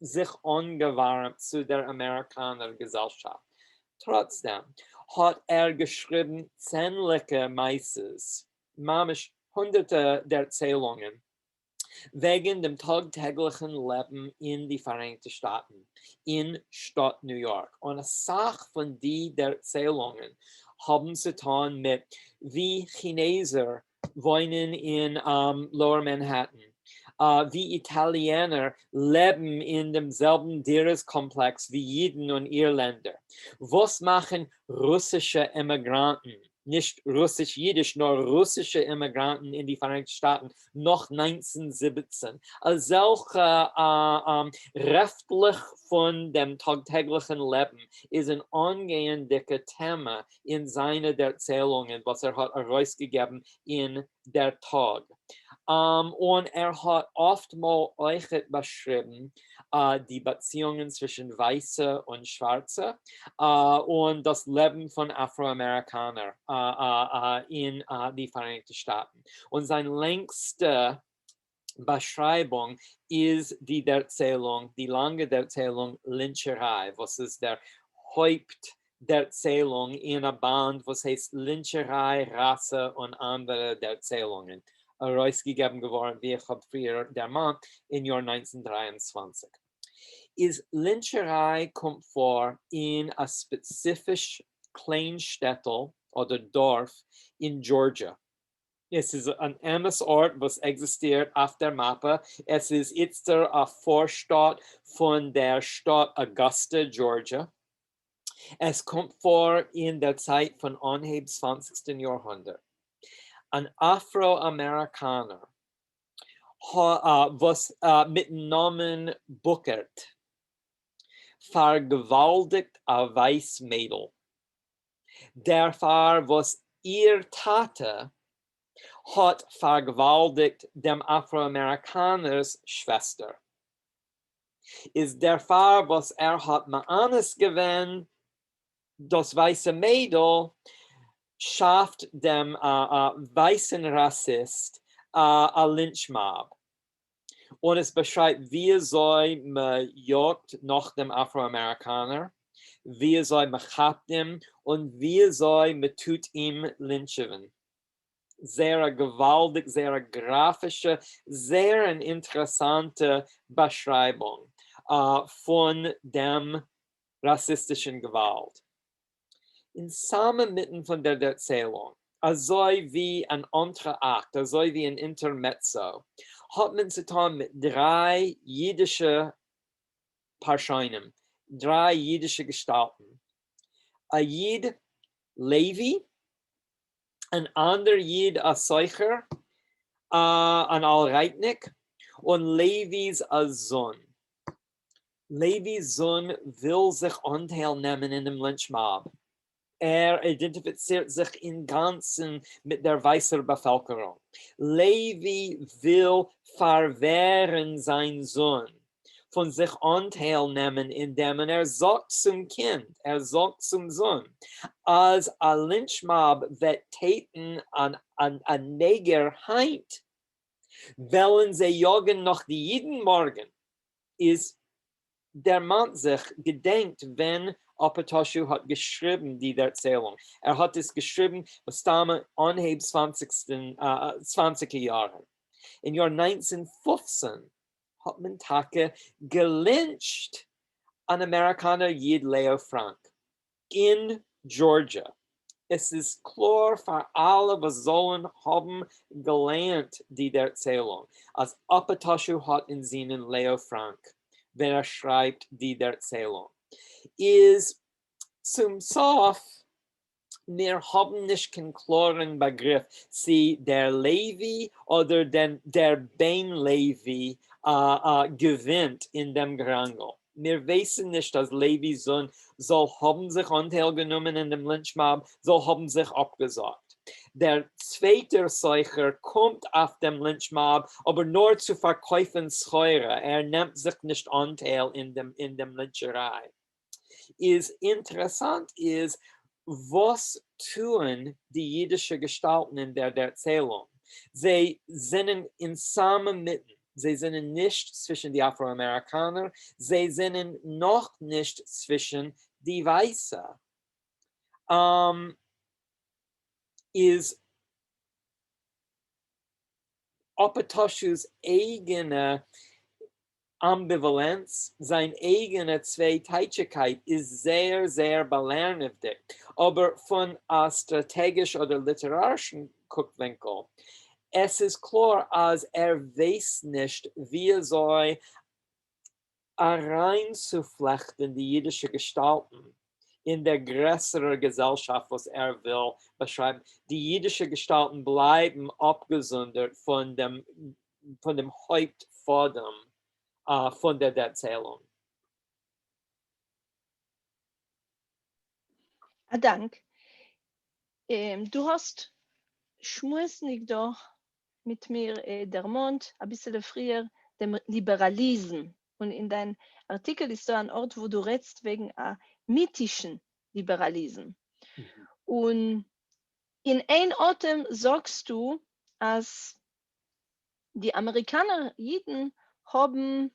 sich angewärmt zu der amerikanischen Gesellschaft. Trotzdem hat geschrieben zähnliche Meisters, mamisch hunderte der Erzählungen, wegen dem tagtäglichen Leben in die Vereinigten Staaten, in Stadt New York. Und eine Sache von der Erzählungen haben zu tun mit, wie Chineser wohnen in Lower Manhattan, wie Italiener leben in demselben Diris-Komplex wie Juden und Irländer. Was machen russische Immigranten? Nicht russisch-jüdisch, nur russische Immigranten in die Vereinigten Staaten noch 1917. Als solche rechtlich von dem tagtäglichen Leben ist ein angehendes Thema in seinen Erzählungen, was hat herausgegeben in der Tag. Und hat oftmals euch beschrieben, die Beziehungen zwischen Weiße und Schwarze und das Leben von Afroamerikanern in die Vereinigten Staaten. Und seine längste Beschreibung ist die lange Erzählung Lyncherei, was ist der Haupt der Erzählung in einer Band, was heißt Lyncherei, Rasse und andere Erzählungen. Herausgegeben geworden, wie ich habe früher der Mann im Jahr 1923. Ist Lyncherei kommt vor in a spezifisch Kleinstädtel oder Dorf in Georgia. Es ist ein Ort, was existiert auf der Mappe. Es ist jetzt eine Vorstadt von der Stadt Augusta, Georgia. Es kommt vor in der Zeit von Anhieb 20. Jahrhundert. Ein Afroamerikaner, was mit Namen Bookert, vergewaltigt ein weißes Mädel. Der Fall, was ihr Tate, hat vergewaltigt dem Afroamerikaners Schwester. Ist der Fall, was hat Maanes gewinnt, das weiße Mädel, schafft dem weißen Rassist ein Lynchmob. Und es beschreibt, wie soll man jagt nach dem Afroamerikaner, wie soll man chapt ihm und wie soll man tut ihm lynchen. Sehr gewaltig, sehr grafische, sehr interessante Beschreibung von dem rassistischen Gewalt. In Mitten von der Erzählung also wie ein Entr'acte, also wie ein Intermezzo, hat man zu tun mit drei jüdische Parscheinen, drei jüdische Gestalten. Ein Jid Levi, ein anderer Jid Aseucher, ein Allreitnik und Levis Sohn. Levis Sohn will sich Anteil nehmen in dem Lynchmob. Identifiziert sich im Ganzen mit der weißen Bevölkerung. Levi will verwehren sein Sohn von sich Anteil nehmen, indem sagt zum Kind, sagt zum Sohn, als ein Lynchmob wird täten an Negerheit, wollen sie jagen nach die jeden Morgen, ist der Mann sich gedenkt, wenn Apatoshu hat geschrieben, die Erzählung. Hat es geschrieben, was damals anhebt 20er Jahre. Im Jahr 1915 hat man Tage gelyncht an Amerikaner Jid Leo Frank in Georgia. Es ist klar für alle, was sollen haben gelernt, die Erzählung. Als Apatoshu hat in seinen Leo Frank, wenn schreibt die Erzählung, ist zum Sof, wir haben nicht keinen klaren Begriff, sie der Levi oder der Ben Levi gewinnt in dem Gerangel. Wir wissen nicht, dass Levis Sohn soll haben sich Anteil genommen in dem Lynchmob, soll haben sich abgesagt. Der zweite Seucher kommt auf dem Lynchmob, aber nur zu verkaufen Scheure. Nimmt sich nicht Anteil in dem Lyncherei. Ist interessant ist, was tun die jüdischen Gestalten in der Erzählung? Sie sind in Samen mitten. Sie sind nicht zwischen die Afroamerikaner. Sie sind noch nicht zwischen die Weißen. Ist Apatoshus eigene Ambivalenz, seine eigene Zweiteiligkeit ist sehr, sehr belernendig. Aber von einem strategischen oder literarischen Guckwinkel, es ist klar, als weiß nicht, wie soll reinzuflechten die jüdischen Gestalten in der größeren Gesellschaft, was will beschreiben. Die jüdischen Gestalten bleiben abgesondert von dem Hauptfaden von der Erzählung. Dank. Du hast schmutzig doch mit mir der Mond ein bisschen früher dem Liberalismus. Und in deinem Artikel ist so ein Ort, wo du redest wegen einem mythischen Liberalismus. Mhm. Und in ein Atem sagst du, als die Amerikaner Juden haben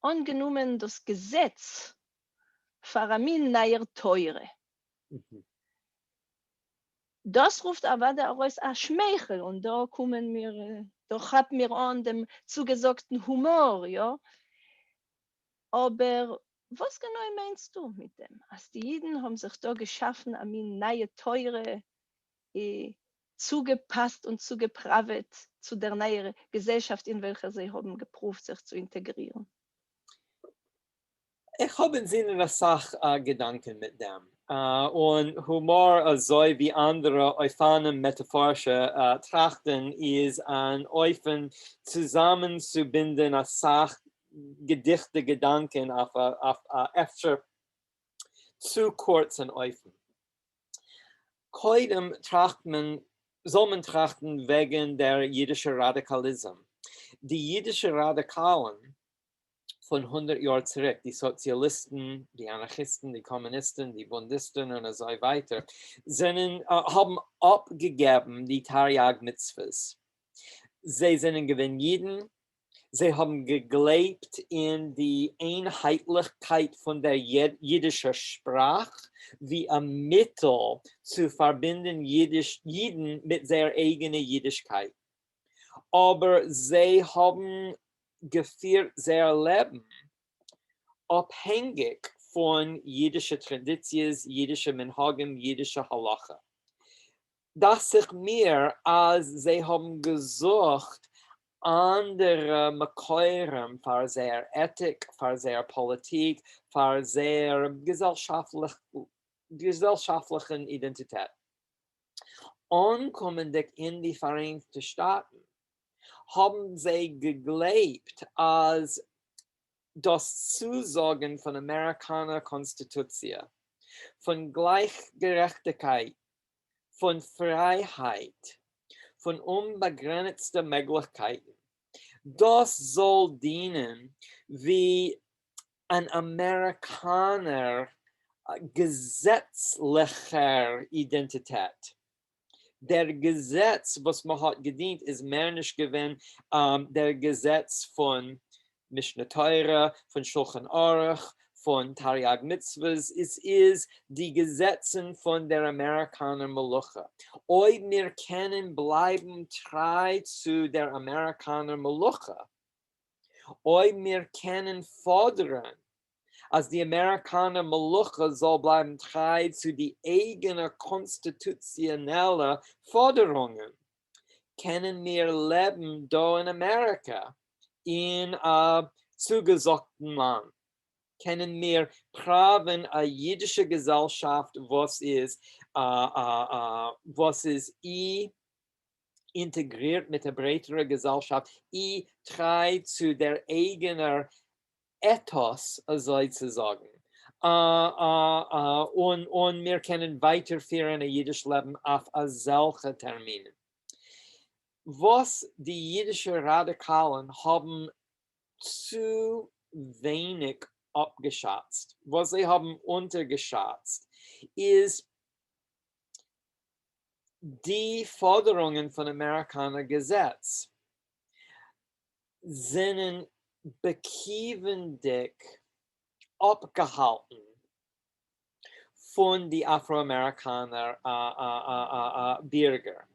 angenommen das Gesetz Faramin Nair Teure. Mhm. Das ruft aber daraus ein Schmeichel und da kommen wir, da hat mir an dem zugesagten Humor, ja. Aber was genau meinst du mit dem? Als die Juden haben sich da geschaffen, an eine neue Teure, zugepasst und zugepravet zu der neuen Gesellschaft, in welcher sie haben geprüft, sich zu integrieren. Ich habe in Sinne eine Sache Gedanken mit dem. Und Humor, so wie andere euphane metaphorische Trachten, ist ein Eufen zusammenzubinden als Sach Gedichte, Gedanken auf öfter zu kurzen Eufen. Heute soll man trachten wegen der jüdischen Radikalismus. Die jüdischen Radikalen von 100 Jahren zurück, die Sozialisten, die Anarchisten, die Kommunisten, die Bundisten und so weiter, haben abgegeben die Taryag Mitzvahs. Sie sind gewesen Juden, sie haben geglaubt in die Einheitlichkeit von der jüdischen Sprache wie ein Mittel zu verbinden Juden mit seiner eigenen Jüdischkeit. Aber sie haben geführt sehr Leben abhängig von jüdischen Traditionen, jüdischen Minhagim, jüdischer Halacha. das sich mehr, als sie haben gesucht, andere Makeuren für seine Ethik, für seine Politik, für seine gesellschaftlichen Identität. Ankommend in die Vereinigten Staaten haben sie geglaubt, als das Zusagen von Amerikaner Konstitution, von Gleichgerechtigkeit, von Freiheit, von unbegrenzten Möglichkeiten. Das soll dienen wie ein Amerikaner gesetzlicher Identität. Der Gesetz, was man hat gedient, ist mehr nicht gewesen der Gesetz von Mishnah Torah, von Shulchan Aruch, von Tariag Mitzvahs. Es ist die Gesetze von der Amerikaner Melucha. Ob wir können bleiben treu zu der Amerikaner Melucha. Ob wir können fordern, als die Amerikaner Melucha soll bleiben treu zu die eigenen konstitutionellen Forderungen. Können wir leben da in Amerika, in zugesagten Land? Können wir praven a jüdische Gesellschaft, was ist integriert mit der breiteren Gesellschaft, treu zu der eigenen Ethos, sozusagen. Und wir können weiterführen ein jüdisches Leben auf solche Termine. Was die jüdischen Radikalen haben zu wenig abgeschätzt, was sie haben untergeschätzt, ist die Forderungen von Amerikaner Gesetz sind bekievendig abgehalten von den Afroamerikaner Bürger.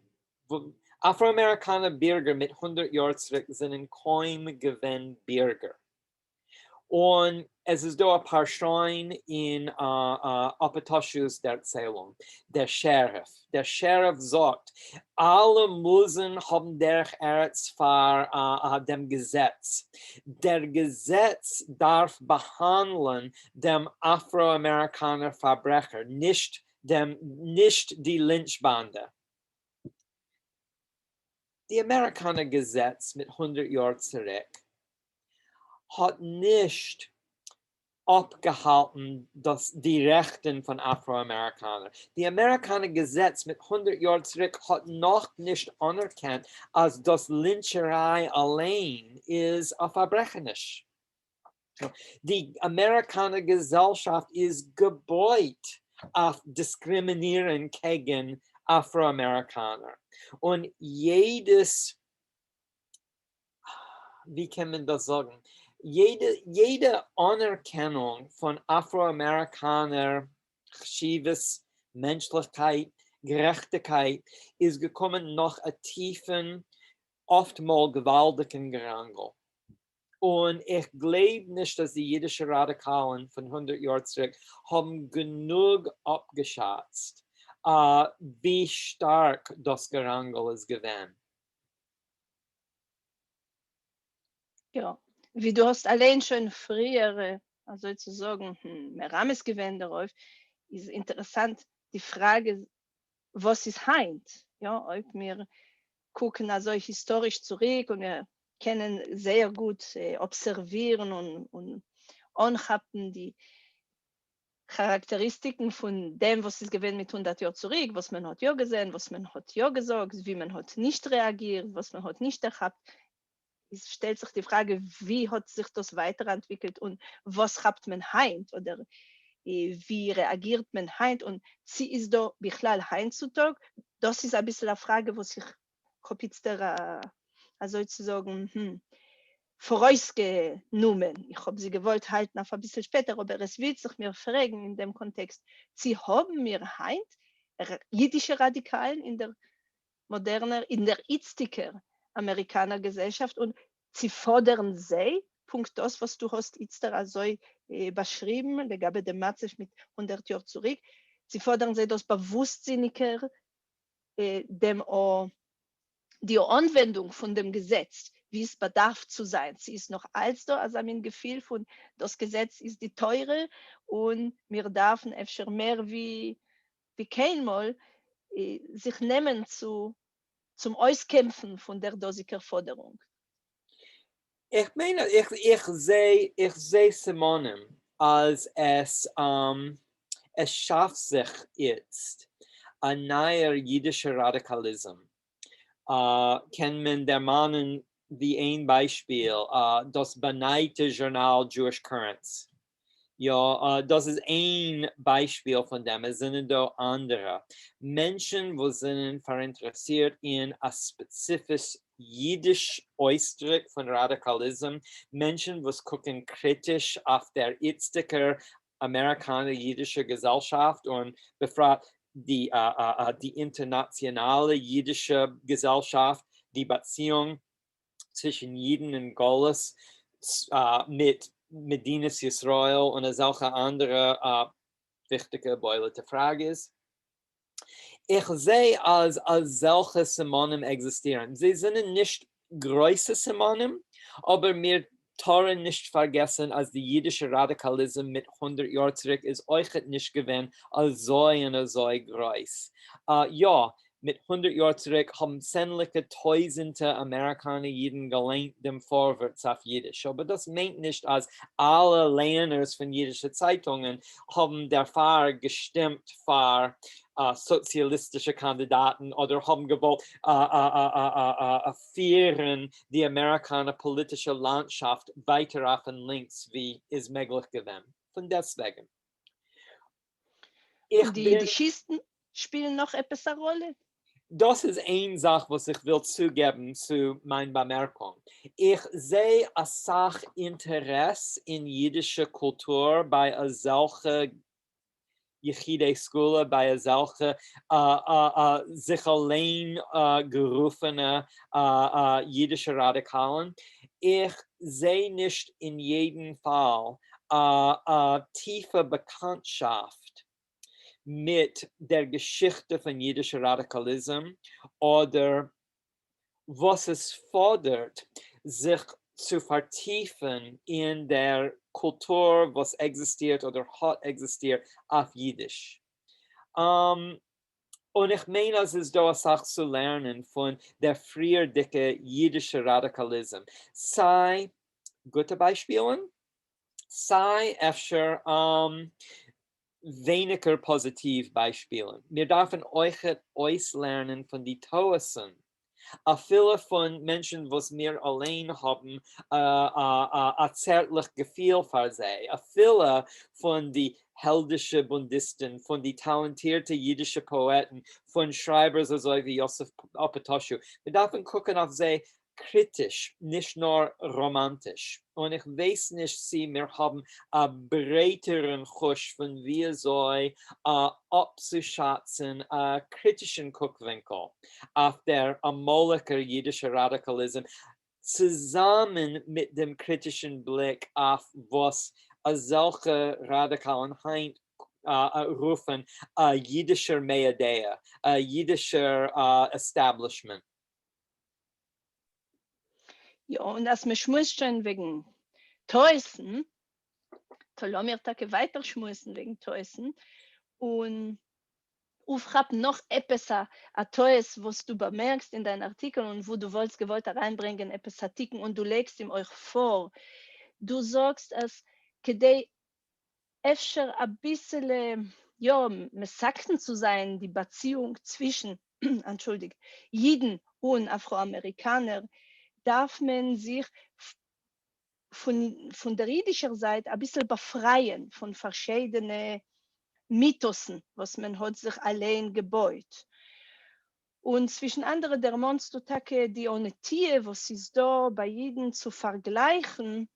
Afroamerikaner Bürger mit 100 Jahren zurück sind kaum gewesen Bürger. Und es ist da ein paar Schreien in Apatoshus der Erzählung. Der Sheriff sagt, alle müssen haben der Erz vor dem Gesetz. Der Gesetz darf behandeln dem Afroamerikaner Verbrecher, nicht die Lynchbande. Die Amerikaner Gesetz mit 100 Jahren zurück hat nicht abgehalten die Rechten von Afroamerikanern. Die Amerikaner Gesetz mit 100 Jahren zurück hat noch nicht anerkannt, als das Lyncherei allein ist verbrecherisch. Die Amerikaner Gesellschaft ist gebeut auf Diskriminieren gegen Afroamerikaner. Und wie kann man das sagen? Jede Anerkennung von Afroamerikaner Chivas, Menschlichkeit, Gerechtigkeit ist gekommen nach einem tiefen, oftmals gewaltigen Gerangel. Und ich glaube nicht, dass die jüdischen Radikalen von 100 Jahren zurück haben genug abgeschätzt, wie stark das Gerangel ist gewesen. Ja, wie du hast allein schon früher, also sozusagen, Merames gewähnt darauf, ist interessant die Frage, was ist heint? Ja, ob wir gucken also historisch zurück und wir können sehr gut observieren und anhaben die Charakteristiken von dem, was ist gewesen mit 100 Jahren zurück, was man hat ja gesehen, was man hat ja gesagt, wie man hat nicht reagiert, was man hat nicht gehabt. Es stellt sich die Frage, wie hat sich das weiterentwickelt und was hat man heint oder wie reagiert man heint und sie ist da bichlal heutzutage. Das ist ein bisschen eine Frage, wo sich Kopitzer also sozusagen vorausgenommen. Ich habe sie gewollt halten auf ein bisschen später, aber es wird sich mir fragen in dem Kontext. Sie haben mir heint jüdische Radikalen in der modernen, in der jetzigen Amerikaner Gesellschaft und sie fordern sie, Punkt das, was du hast jetzt also beschrieben, לגבי der Matzef mit 100 Jahren zurück, sie fordern sie das bewusstseinniger die Anwendung von dem Gesetz, wie es bedarf zu sein. Sie ist noch als da, also mein Gefühl von, das Gesetz ist die teure und wir dürfen öfter mehr wie keinmal sich nehmen zum Auskämpfen von der dosiger Forderung. Ich meine, ich sehe Simonim als es schafft sich jetzt ein neuer jüdischer Radikalismus. Kann man der Mannen wie ein Beispiel das beneite Journal Jewish Currents. Ja, das ist ein Beispiel von dem. Es sind da andere. Menschen, die sind verinteressiert in ein spezifisches jüdisch Ausdruck von Radikalismus. Menschen, die gucken kritisch auf der jetzige amerikanische Gesellschaft und befragt die internationale jüdische Gesellschaft, die Beziehung zwischen Juden und Golas mit Medinas Israel und solche andere wichtige beulete Frage ist. Ich sehe als solche Simonim existieren. Sie sind nicht große Simonim, aber wir dürfen nicht vergessen, als die jüdische Radikalismus mit 100 Jahren zurück ist euch nicht gewesen als so eine so groß. Ja, mit 100 Jahren zurück haben sämtliche Tausende Amerikaner Juden gelernt, dem Vorwärts auf Jiddisch. Aber das meint nicht, als alle Lerners von jüdischen Zeitungen haben der Fall gestimmt für sozialistische Kandidaten oder haben gewollt führen die amerikanische politische Landschaft weiter auf den Links, wie es möglich gewesen. Von deswegen. Die Schisten spielen noch etwas eine Rolle? Das ist eine Sache, was ich will zugeben zu meiner Bemerkung. Ich sehe eine Sache Interesse in jüdischer Kultur bei solchen Yechidei Schule, bei solchen sich allein gerufene jüdische Radikalen. Ich sehe nicht in jedem Fall tiefe Bekanntschaft mit der Geschichte von jüdischer Radikalismus oder was es fordert, sich zu vertiefen in der Kultur, was existiert oder hat existiert auf Jiddisch. Und ich meine, es ist da auch zu lernen von der früher dicke jüdische Radikalismus. Sei gute Beispiele, sei öfter weniger positiv Beispiele. Wir dürfen euch auslernen von den Toasen. Viele von Menschen, was wir allein haben, ein zärtlich Gefühl für sie. Viele von den heldischen Bundisten, von den talentierten jüdischen Poeten, von Schreibern so wie Josef Apatoshu. Wir dürfen gucken auf sie kritisch, nicht nur romantisch. Und ich weiß nicht, wir haben einen breiteren Husch von wie soll abzuschätzen, kritischen Guckwinkel auf der amoliker jüdische Radikalismus zusammen mit dem kritischen Blick auf was solche radikalen Heint rufen, jüdischer Meidea, jüdischer Establishment. Ja, und als wir schmusten wegen Teusen, da lassen wir weiter schmusten wegen Teusen. Und ich habe noch etwas a Teus, was du bemerkst in deinen Artikeln und wo du gewollt reinbringen, etwas Artikel und du legst ihm euch vor. Du sagst es, kedei öfter ein bisschen, ja, missachsen zu sein, die Beziehung zwischen, Jiden und Afroamerikaner, darf man sich von der jüdischen Seite ein bisschen befreien von verschiedenen Mythosen, was man hat sich allein gebaut. Und zwischen anderen der Monstotake die Onetie, was ist da bei jedem zu vergleichen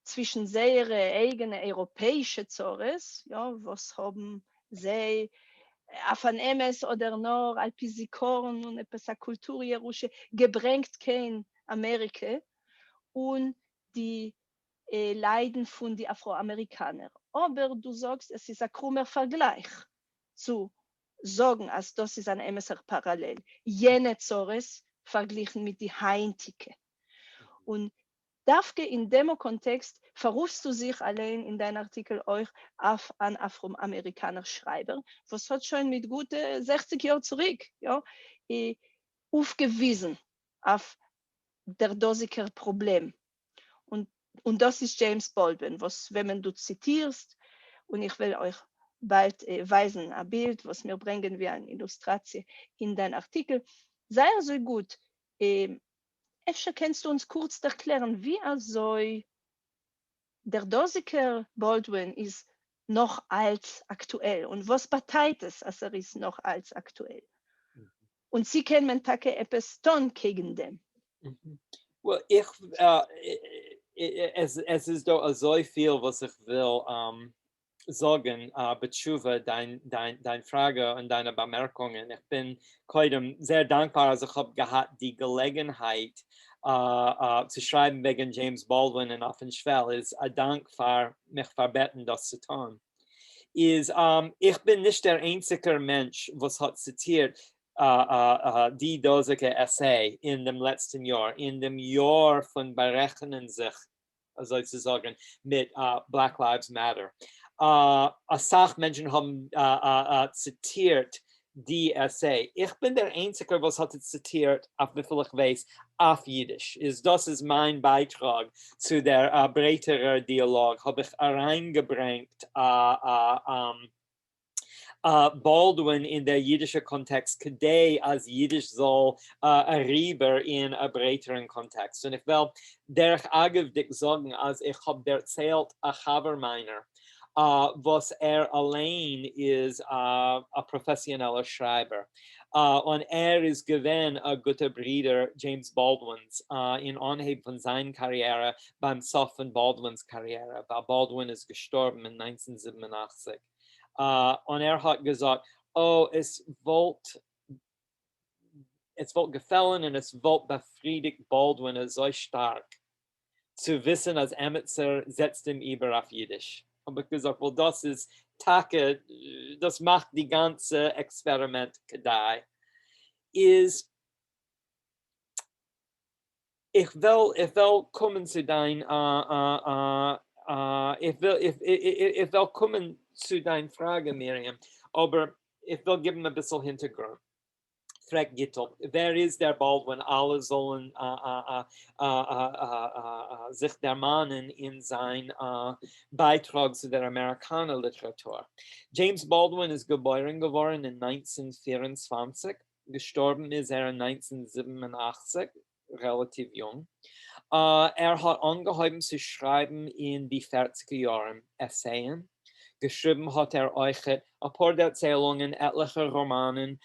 zwischen ihre eigene europäische Zores, ja, was haben sie auf ein MS oder noch Alpisikorn und etwas Kultur Jerusche gebringt kein Amerika und die Leiden von den Afroamerikanern. Aber du sagst, es ist ein krummer Vergleich zu sagen, als das ist ein emeser Parallel. Jene Zores verglichen mit die heintige. Und dafke in dem Kontext verrufst du sich allein in deinem Artikel euch auf einen Afroamerikaner Schreiber, was hat schon mit gute 60 Jahren zurück, ja, aufgewiesen auf der dosiger Problem. Und das ist James Baldwin, was, wenn man du zitierst, und ich will euch bald weisen ein Bild, was wir bringen wie eine Illustration in dein Artikel, sei so gut. Efter kannst du uns kurz erklären, wie also der Dosiker Baldwin ist noch als aktuell und was bedeutet es, als ist noch als aktuell? Und sie kennen Tage etwas tun gegen dem. Well, es ist doch so viel, was ich will sagen, Betshuva, dein Frage und deine Bemerkungen. Ich bin heute sehr dankbar, also ich habe gehabt die Gelegenheit zu schreiben wegen James Baldwin in Offenschwell. Ist ein Dank für mich verbeten, das zu tun. Ich bin nicht der einzige Mensch, was hat zitiert die dosige Essay in dem letzten Jahr, in dem Jahr von Berechnen sich, sozusagen, mit Black Lives Matter. Menschen haben zitiert die Essay. Ich bin der Einzige, was hat zitiert, auf wie viel ich weiß, auf Jiddisch. Das ist mein Beitrag zu der breiteren Dialog, habe ich reingebracht, Baldwin in der jiddische Kontext, kadei als Jiddisch soll rüber in einen breiteren Kontext. Und ich will der Agavdik sagen, als ich habe erzählt, a Habermeiner, was allein ist ein professioneller Schreiber. Und ist gewesen ein guter Bruder James Baldwins in Anhieb von seiner Karriere beim Sof von Baldwins Karriere. Weil Baldwin ist gestorben in 1987. Und hat gesagt, oh, es wollte gefallen und es wollte befriedigt Baldwin so stark zu wissen, als Emetzer setzt ihm über auf Jiddisch. Habe ich gesagt, well, das ist Tage, das macht die ganze Experiment kadai. Ich will kommen zu dein, ich will kommen zu deiner Frage, Miriam, aber ich will geben ein bisschen Hintergrund. Frag Gittel, wer ist der Baldwin? Alle sollen sich ermahnen in sein Beitrag zu der Amerikaner-Literatur. James Baldwin ist geboren geworden in 1924, gestorben ist er in 1987, relativ jung. Hat angehoben zu schreiben in die 40er Jahren Essayen. Geschrieben hat euch ein paar Erzählungen, etliche Romanen,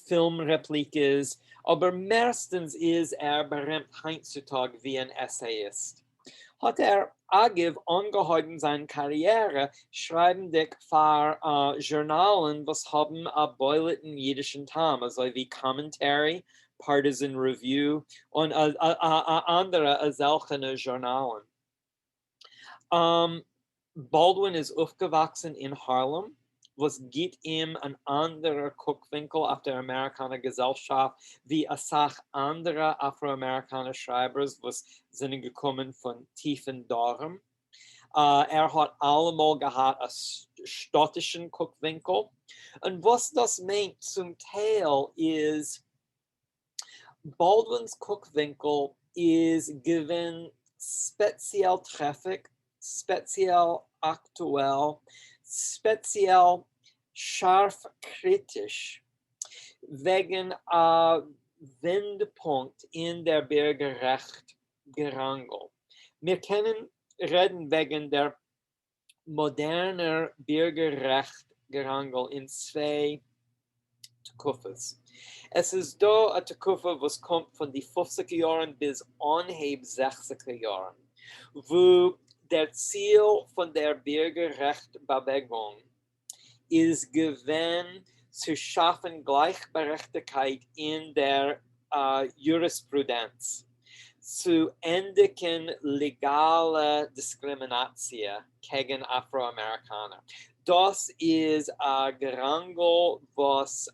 Filmrepliken, aber meistens ist berühmt heutzutage wie ein Essayist. Hat Agiv angehoben seine Karriere, schreibendig für Journalen, was haben einen beuleten jüdischen Tam, also wie Commentary, Partisan Review und andere solche Journalen. Baldwin ist aufgewachsen in Harlem, was gibt ihm ein anderer Guckwinkel auf der amerikanischen Gesellschaft wie andere afroamerikanische Schreiber, was sind gekommen von tiefen Dorn. Hat allemal gehabt einen städtischen Guckwinkel. Und was das meint zum Teil ist, Baldwins Guckwinkel ist gewinn speziell treffig, speziell aktuell, speziell scharf kritisch, wegen einem Wendepunkt in der Bürgerrechtsgerangel. Wir können reden wegen der modernen Bürgerrechtsgerangel in zwei Tekufas. Es ist da eine Tekufa, was kommt von den 50er Jahren bis anheb 60er Jahren, wo der Ziel von der Bürgerrechtsbewegung ist gewesen, zu schaffen Gleichberechtigkeit in der Jurisprudenz, zu endigen legale Diskrimination gegen Afroamerikaner. das ist ein Gerangel, was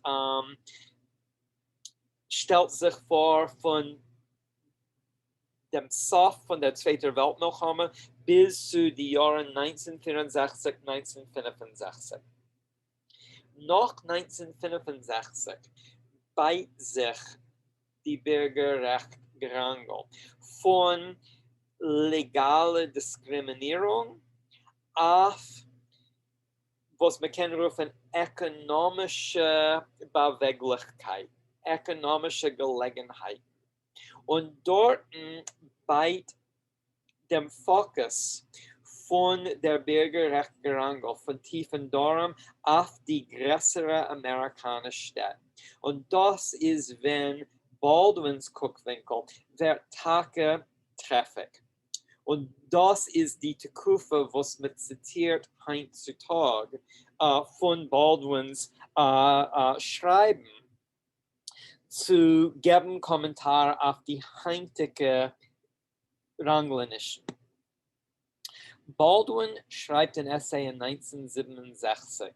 stellt sich vor von dem Sof von der Zweiten Weltkrieg bis zu die Jahre 1964, 1965. Nach 1965 beit sich die Bürgerrechtsgerangel von legaler Diskriminierung auf, was man kann rufen, ökonomische Beweglichkeit, ökonomische Gelegenheit. Und dort bei dem Fokus von der Bürgerrechtsgerangel von Tiefendorum auf die größere amerikanische Stadt. Und das ist, wenn Baldwins Guckwinkel wird Tage treffig. Und das ist die Tekufa, was man zitiert heutzutage von Baldwins Schreiben zu geben Kommentar auf die heutige Ranglischen. Baldwin schreibt ein Essay in 1967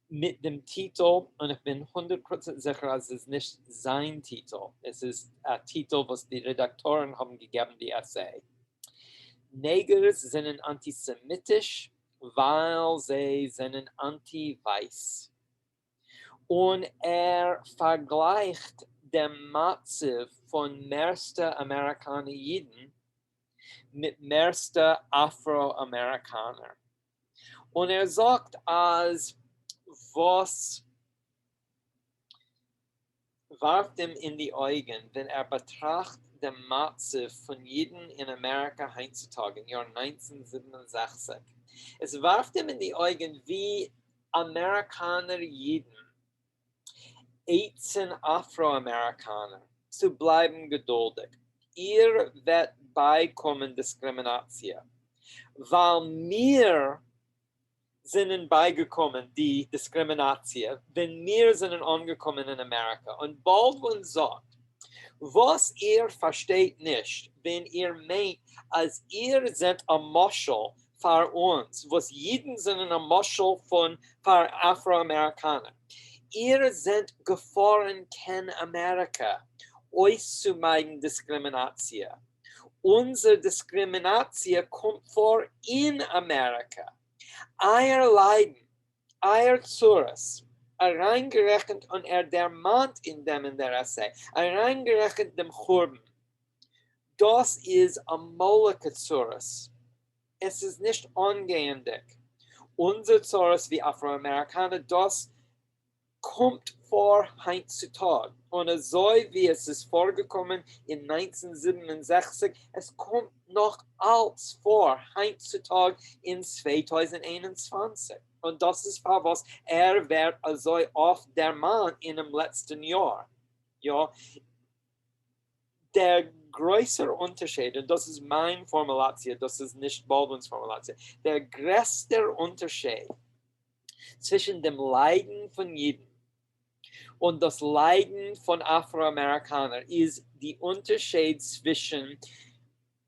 mit dem Titel, und ich bin 100% sicher, es ist nicht sein Titel, es ist ein Titel, was die Redaktoren haben gegeben, die Essay. Negers sind antisemitisch, weil sie sind anti-weiß. Und vergleicht den Matze von meisten Amerikaner Jiden mit meisten Afroamerikaner. Und sagt, als was warf ihm in die Augen, wenn betrachtet den Matze von Jiden in Amerika heutzutage, im Jahr 1967. Es warf ihm in die Augen, wie Amerikaner Jiden 18 Afroamerikaner zu bleiben geduldig. Ihr werdet beikommen Diskrimination, weil mir sind beigekommen die Diskrimination, wenn wir sind angekommen in Amerika. Und Baldwin sagt, was ihr versteht nicht, wenn ihr meint, als ihr seid ein Moschel für uns, was jeden sind ein Moschel für Afroamerikaner. Ihr seid gefahren in Amerika, euch zu meiden Diskrimination. Unsere Diskrimination kommt vor in Amerika. Euer Leiden, euer Zures, reingerechnet und der Mann in dem in der Essay, reingerechnet dem Churben. Das ist ein Moleke Zures. Es ist nicht angehendig. Unser Zures wie Afroamerikaner, das kommt vor heutzutage. Und so wie es ist vorgekommen in 1967, es kommt noch als vor heutzutage in 2021. Und das ist was wird also oft der Mann in dem letzten Jahr. Ja, der größere Unterschied, und das ist meine Formulation, das ist nicht Baldwins Formulation, der größte Unterschied zwischen dem Leiden von Jeden und das Leiden von Afroamerikanern ist die Unterschied zwischen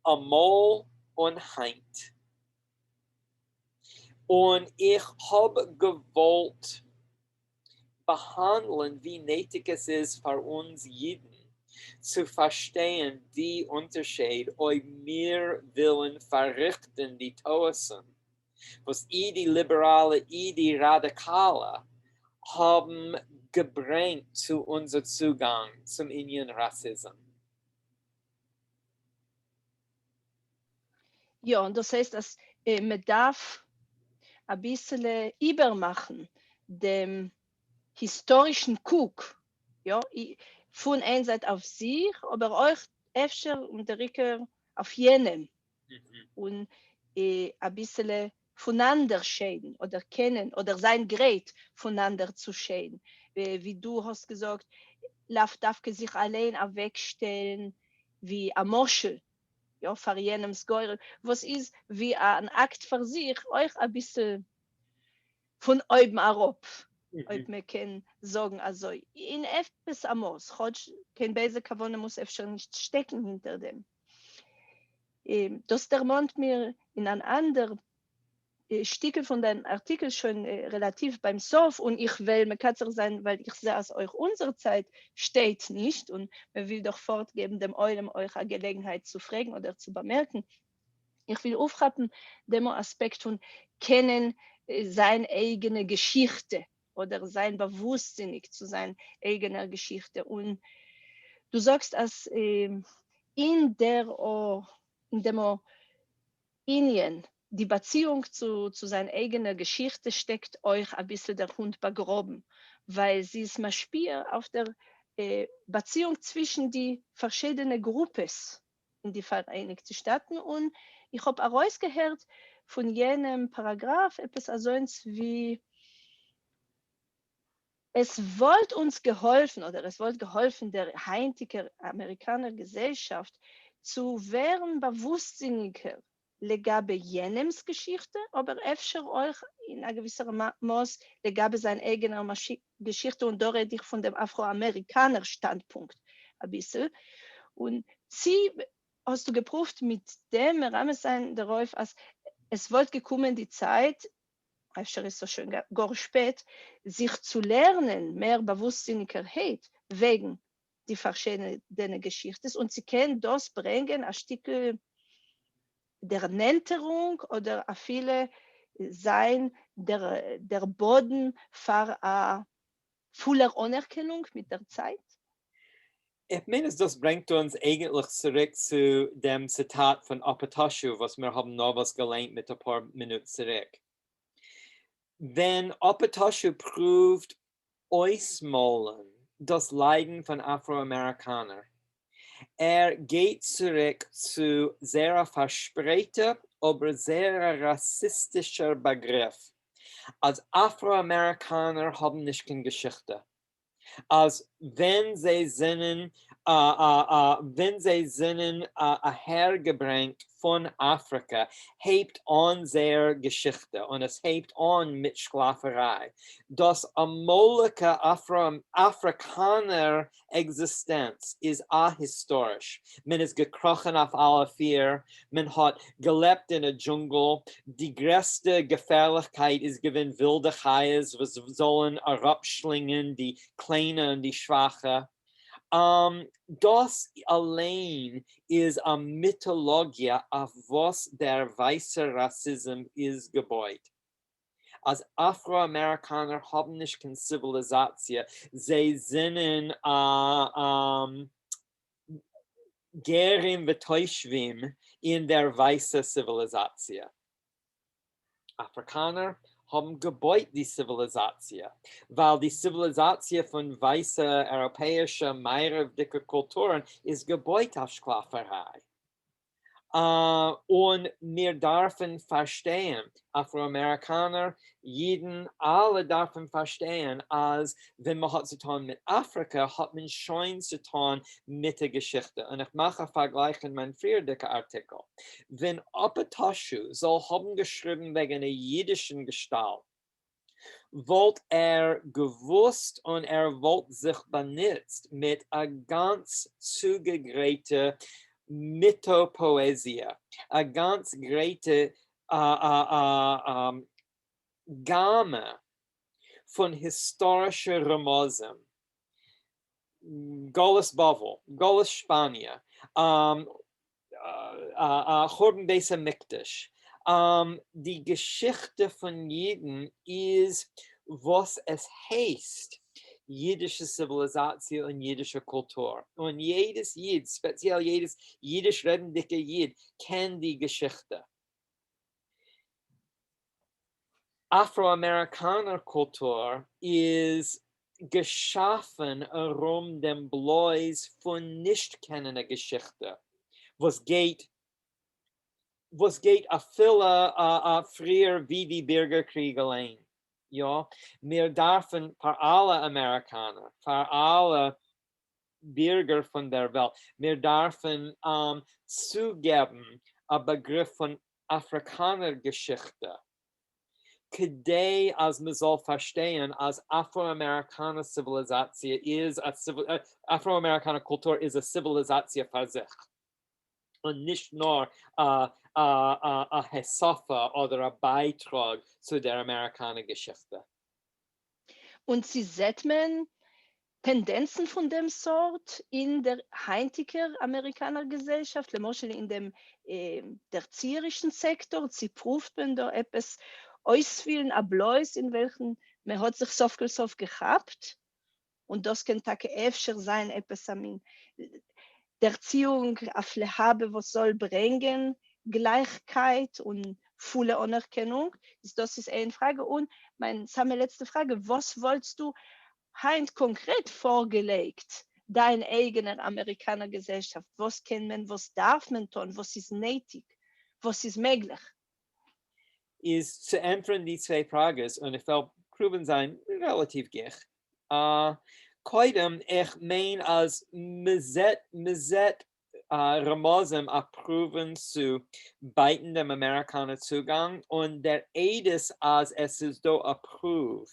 Amol und Heint. Und ich habe gewollt behandeln, wie nötig es ist für uns Jeden zu verstehen, die Unterschied, euch mir willen verrichten, die Toasen, was die Liberale, die Radikale haben gebracht zu unserem Zugang zum Indian-Rassismus. Ja, und das heißt, dass man darf ein bisschen übermachen dem historischen Guck, ja, von einer Seite auf sich, aber euch öfter und der Ricker auf jenem und ein bisschen voneinander schäden oder kennen oder sein Gerät voneinander zu schäden. Wie du hast gesagt, darf sich allein wegstellen wie ein Moschel, ja, für jenem Sgeurel, was ist wie ein Akt für sich, euch ein bisschen von oben herab. Ob man kann sagen, also in etwas Amos, kein böse Kavone muss öfter nicht stecken hinter dem. Das dermont mir in ein anderer Stücke von deinem Artikel schon relativ beim Sof und ich will mekatzer sein, weil ich sehe, dass euch unsere Zeit steht nicht und man will doch fortgeben, dem eurem euch eine Gelegenheit zu fragen oder zu bemerken. Ich will aufhaben, dem Aspekt von kennen seine eigene Geschichte oder sein bewusstsinnig zu seiner eigener Geschichte. Und du sagst, dass in dem Indien die Beziehung zu seiner eigenen Geschichte steckt euch ein bisschen der Hund begraben, weil sie ist mal Spiel auf der Beziehung zwischen die verschiedenen Gruppen in die Vereinigten Staaten. Und ich habe herausgehört von jenem Paragraph etwas so wie es wollte uns geholfen oder es wollte geholfen der heutigen amerikanischen Gesellschaft zu werden bewusstsinniger legabe jenems Geschichte, aber öfter euch in einer gewissen Maß legabe seine eigene Geschichte und da rede ich von dem Afroamerikaner Standpunkt ein bisschen. Und sie hast du geprüft mit dem Ramesan darauf, als es wollte gekommen die Zeit, öfter ist so schön gar spät, sich zu lernen, mehr Bewusstsinnigkeit wegen die verschiedenen Geschichten und sie können das bringen, ein Stück der Nenterung oder a viele sein der Boden für a voller Anerkennung mit der Zeit. Ich meine, das bringt uns eigentlich zurück zu dem Zitat von Apatashu, was wir haben noch was gelernt mit ein paar Minuten zurück. Wenn Apatashu prüft ausmalen das Leiden von Afroamerikanern, geht zurück zu sehr verspreiter, aber sehr rassistischer Begriff. Als Afroamerikaner haben nicht keine Geschichte. Als wenn sie sind, hergebracht von Afrika, hebt an sehr Geschichte und es hebt an mit Sklaverei. Das amolige Afrikaner Existenz ist ahistorisch. Man ist gekrochen auf alle vier, man hat gelebt in der Dschungel. Die größte Gefährlichkeit ist gewesen wilde Haie, was sollen herabschlingen, die Kleine und die Schwache. Das allein ist eine Mythologie, auf was der weiße Rassismus ist gebaut. Als Afroamerikaner haben nicht keine Zivilisation, sie sind Gerim Vetoishvim in der weißen Zivilisation. Afrikaner haben gebaut die Zivilisation, weil die Zivilisation von weißen europäischen, mehrheitlichen Kulturen ist gebaut auf Sklaverei. Und wir dürfen verstehen, Afroamerikaner, Jeden, alle dürfen verstehen, als wenn man hat zu tun mit Afrika, hat man schon zu tun mit der Geschichte. Und ich mache Vergleich in meinem früheren Artikel. Wenn Apatashu soll haben geschrieben wegen einer jüdischen Gestalt, wollte gewusst und wollte sich benutzt mit einer ganz zugegräte Mythopoesie, eine ganz greite Gamme von historischen Ramosen. Golis Bavel, Golis Spanien, Churban Beis Hamikdash. Die Geschichte von Jeden ist, was es heißt, jüdische Zivilisation und jüdische Kultur. Und jedes Jid, speziell jedes jüdisch redendicke Jid, kennt die Geschichte. Afroamerikaner-Kultur ist geschaffen dem Bloß von nicht kennender Geschichte. Was geht a viele früher wie die Bürgerkriege allein. Ja, wir dürfen für alle Amerikaner, für alle Bürger von der Welt, wir dürfen zugeben, ein Begriff von Afrikaner-Geschichte. Kedei, als man soll verstehen, als Afroamerikaner Zivilisation ist, Afroamerikaner Kultur ist eine Zivilisation für sich. und nicht nur Hesafa oder ein Beitrag zu der Amerikaner-Geschichte. Und sie sieht man Tendenzen von dem Sort in der heutigen Amerikanergesellschaft, Beispiel in dem terzierischen Sektor. Sie prüft man da etwas auswählen, Abläufe, in welchen man hat sich so gehabt. Und das kann öfter sein, etwas an der Erziehung auf Lehabe, was soll bringen, Gleichheit und volle Anerkennung. Das ist eine Frage. Und meine letzte Frage, was wolltest du Heint konkret vorgelegt, deine eigene Amerikanergesellschaft? Was kann man, was darf man tun, was ist nötig, was ist möglich? Ist zu antworten die zwei Fragen und ich will proben sein relativ gleich. Koidem, ich meine, als mizet Ramosem approven zu beiten dem Amerikaner Zugang und der Edes als es ist do approve.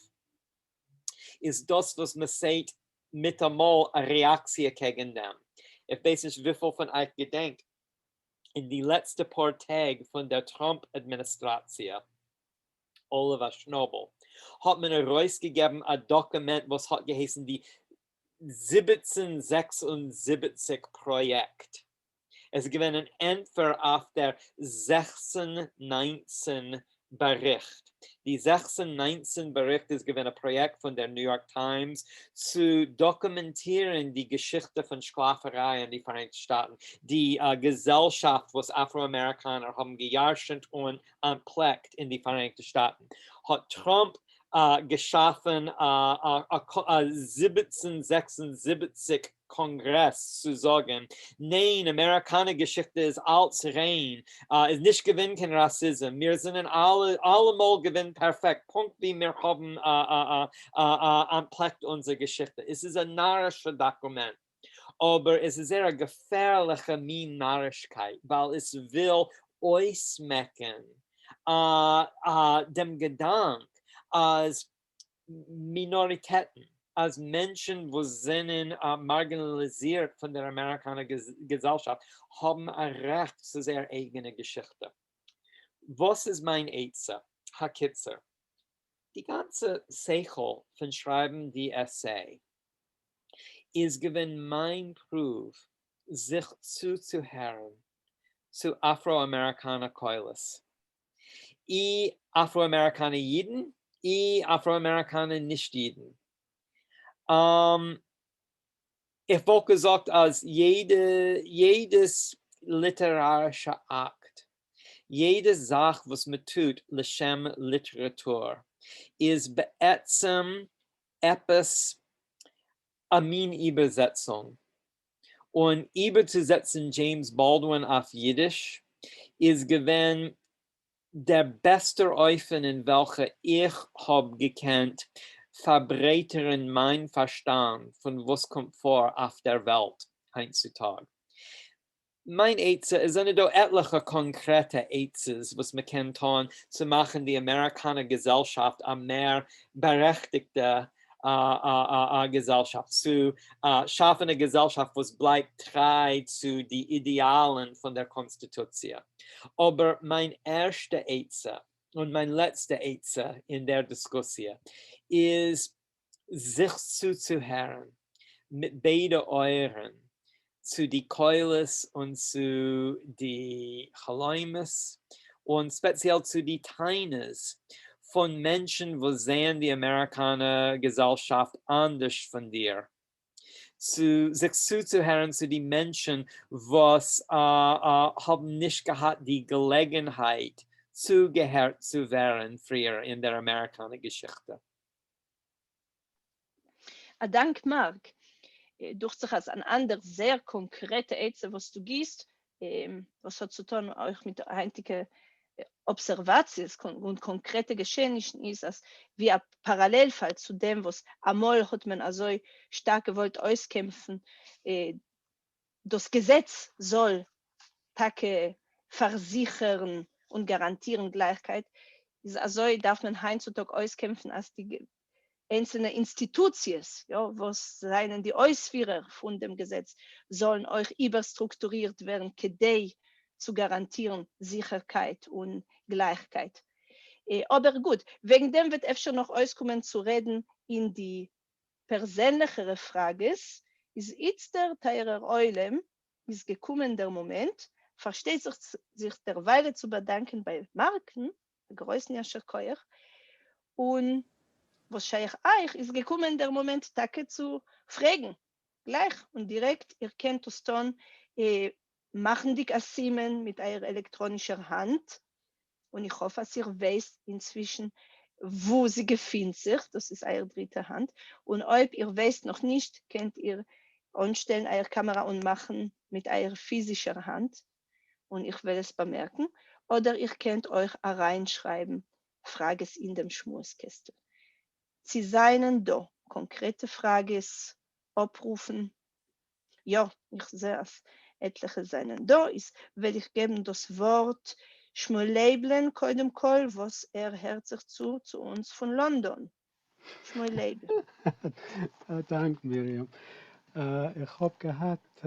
Ist das, was man sagt, mit einmal eine Reaktion gegen dem. Ich weiß nicht, wie viel von euch gedenkt, in die letzten paar Tage von der Trump-Administration, Oliver Schnobel, hat man herausgegeben ein Dokument, was hat geheißen, die 1776 Projekt. Es gibt einen Entwurf auf der 1619 Bericht. Die 1619 Bericht ist ein Projekt von der New York Times zu dokumentieren die Geschichte von Sklaverei in den Vereinigten Staaten. Die Gesellschaft, was Afroamerikaner haben geherrscht und anpflegt in den Vereinigten Staaten. Hat Trump geschaffen, 1776 Kongress zu sagen, nein, Amerikaner-Geschichte ist als rein, ist nicht gewinn kein Rassismus, wir sind allemal gewinn perfekt, Punkt, wie wir haben anpflegt unsere Geschichte. Es ist ein narrisches Dokument, aber es ist eine gefährliche Narrigkeit, weil es will ausmecken dem Gedanken, als Minoritäten, als Menschen, die sind marginalisiert von der amerikanischen Gesellschaft, haben ein Recht zu ihrer eigenen Geschichte. Was ist mein Eize? Hakitzer. Die ganze Seichel von Schreiben die Essay ist gewinn mein Proof, sich zuzuhören zu Afroamerikaner Keulis. Afroamerikaner Jiden, Afroamerikaner Nicht-Jiden. Ich wollte gesagt, als jedes literarische Akt, jede Sache, was man tut, Lechem Literatur, ist beätsam etwas Amin-Übersetzung. Und überzusetzen James Baldwin auf Jiddisch ist gewesen der beste Eufen, in welcher ich habe gekannt, verbreitern mein Verstand von was kommt vor auf der Welt heutzutage. Mein Eize ist eine do etliche konkrete Eizes, was man kann tun, zu machen die Amerikaner Gesellschaft eine mehr berechtigte Gesellschaft, zu schaffen eine Gesellschaft, was bleibt treu zu den Idealen von der Konstitution. Aber mein erster Eize und mein letzter Eize in der Diskussion ist, sich zuzuhören mit beiden Ohren zu die Keulis und zu die Chalaimis und speziell zu die Taines von Menschen, wo sehen die Amerikaner Gesellschaft anders von dir. Sich zuzuhören zu den Menschen, was haben nicht gehabt die Gelegenheit, zugehört zu werden früher in der Amerikaner Geschichte. Dank, Mark. Durch sich als ein anderes, sehr konkrete Eize, was du gehst, was hat zu tun auch mit der heutigen Observations und konkrete Geschehnissen ist, als wie ein Parallelfall zu dem, was einmal hat man also stark gewollt auskämpfen. Das Gesetz soll Tage versichern und garantieren Gleichheit. Also darf man heutzutage auskämpfen, als die einzelne Institutions, ja, was seien die Ausführer von dem Gesetz, sollen euch überstrukturiert werden, kedei zu garantieren Sicherheit und Gleichheit. Aber gut, wegen dem wird öfter noch auskommen zu reden in die persönlichere Frage, ist jetzt der teurer Eulem, ist gekommen der Moment, versteht sich derweil zu bedanken bei Marken, der größten Jascherkeuer, und wahrscheinlich euch ist gekommen der Moment, Tage zu fragen, gleich und direkt, ihr könnt es dann machen die Kassimen mit eurer elektronischen Hand, und ich hoffe, dass ihr wisst inzwischen, wo sie befindet sich, das ist eure dritte Hand, und ob ihr wisst noch nicht, könnt ihr anstellen eure Kamera und machen mit eurer physischen Hand, und ich will es bemerken, oder ihr könnt euch reinschreiben, Frage es in dem Schmutzkästchen. Sie seien da, konkrete Fragen abrufen. Ja, ich sehe es, etliche seien da, will ich geben das Wort Shmuel koidem kol, was hört sich zu uns von London. Shmuel. Danke, Miriam. Ich habe gehabt,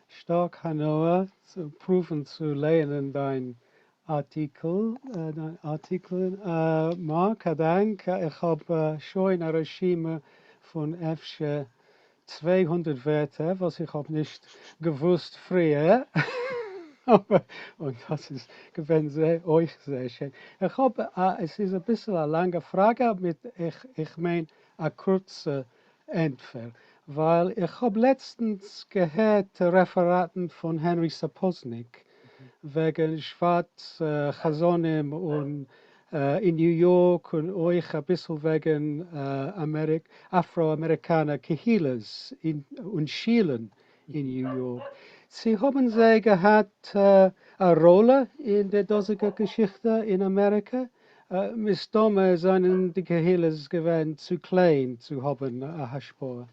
stark Hannover zu prüfen, zu lesen, dein Artikel, Mark, danke. Ich habe schon ein Regime von FC 200 Wörter, was ich habe nicht gewusst früher. Und das ist euch sehr schön. Ich habe, es ist ein bisschen eine lange Frage, mit ich meine eine kurze Antwort. Weil ich habe letztens gehört Referaten von Henry Saposnik wegen Schwarz, Chazonim und in New York und euch ein bisschen wegen Afroamerikaner Kehilas und Schielen in New York. Sie haben sie gehabt eine Rolle in der dosigen Geschichte in Amerika. Miss Dome seien die Kehilas gewesen zu klein zu haben, eine Spur.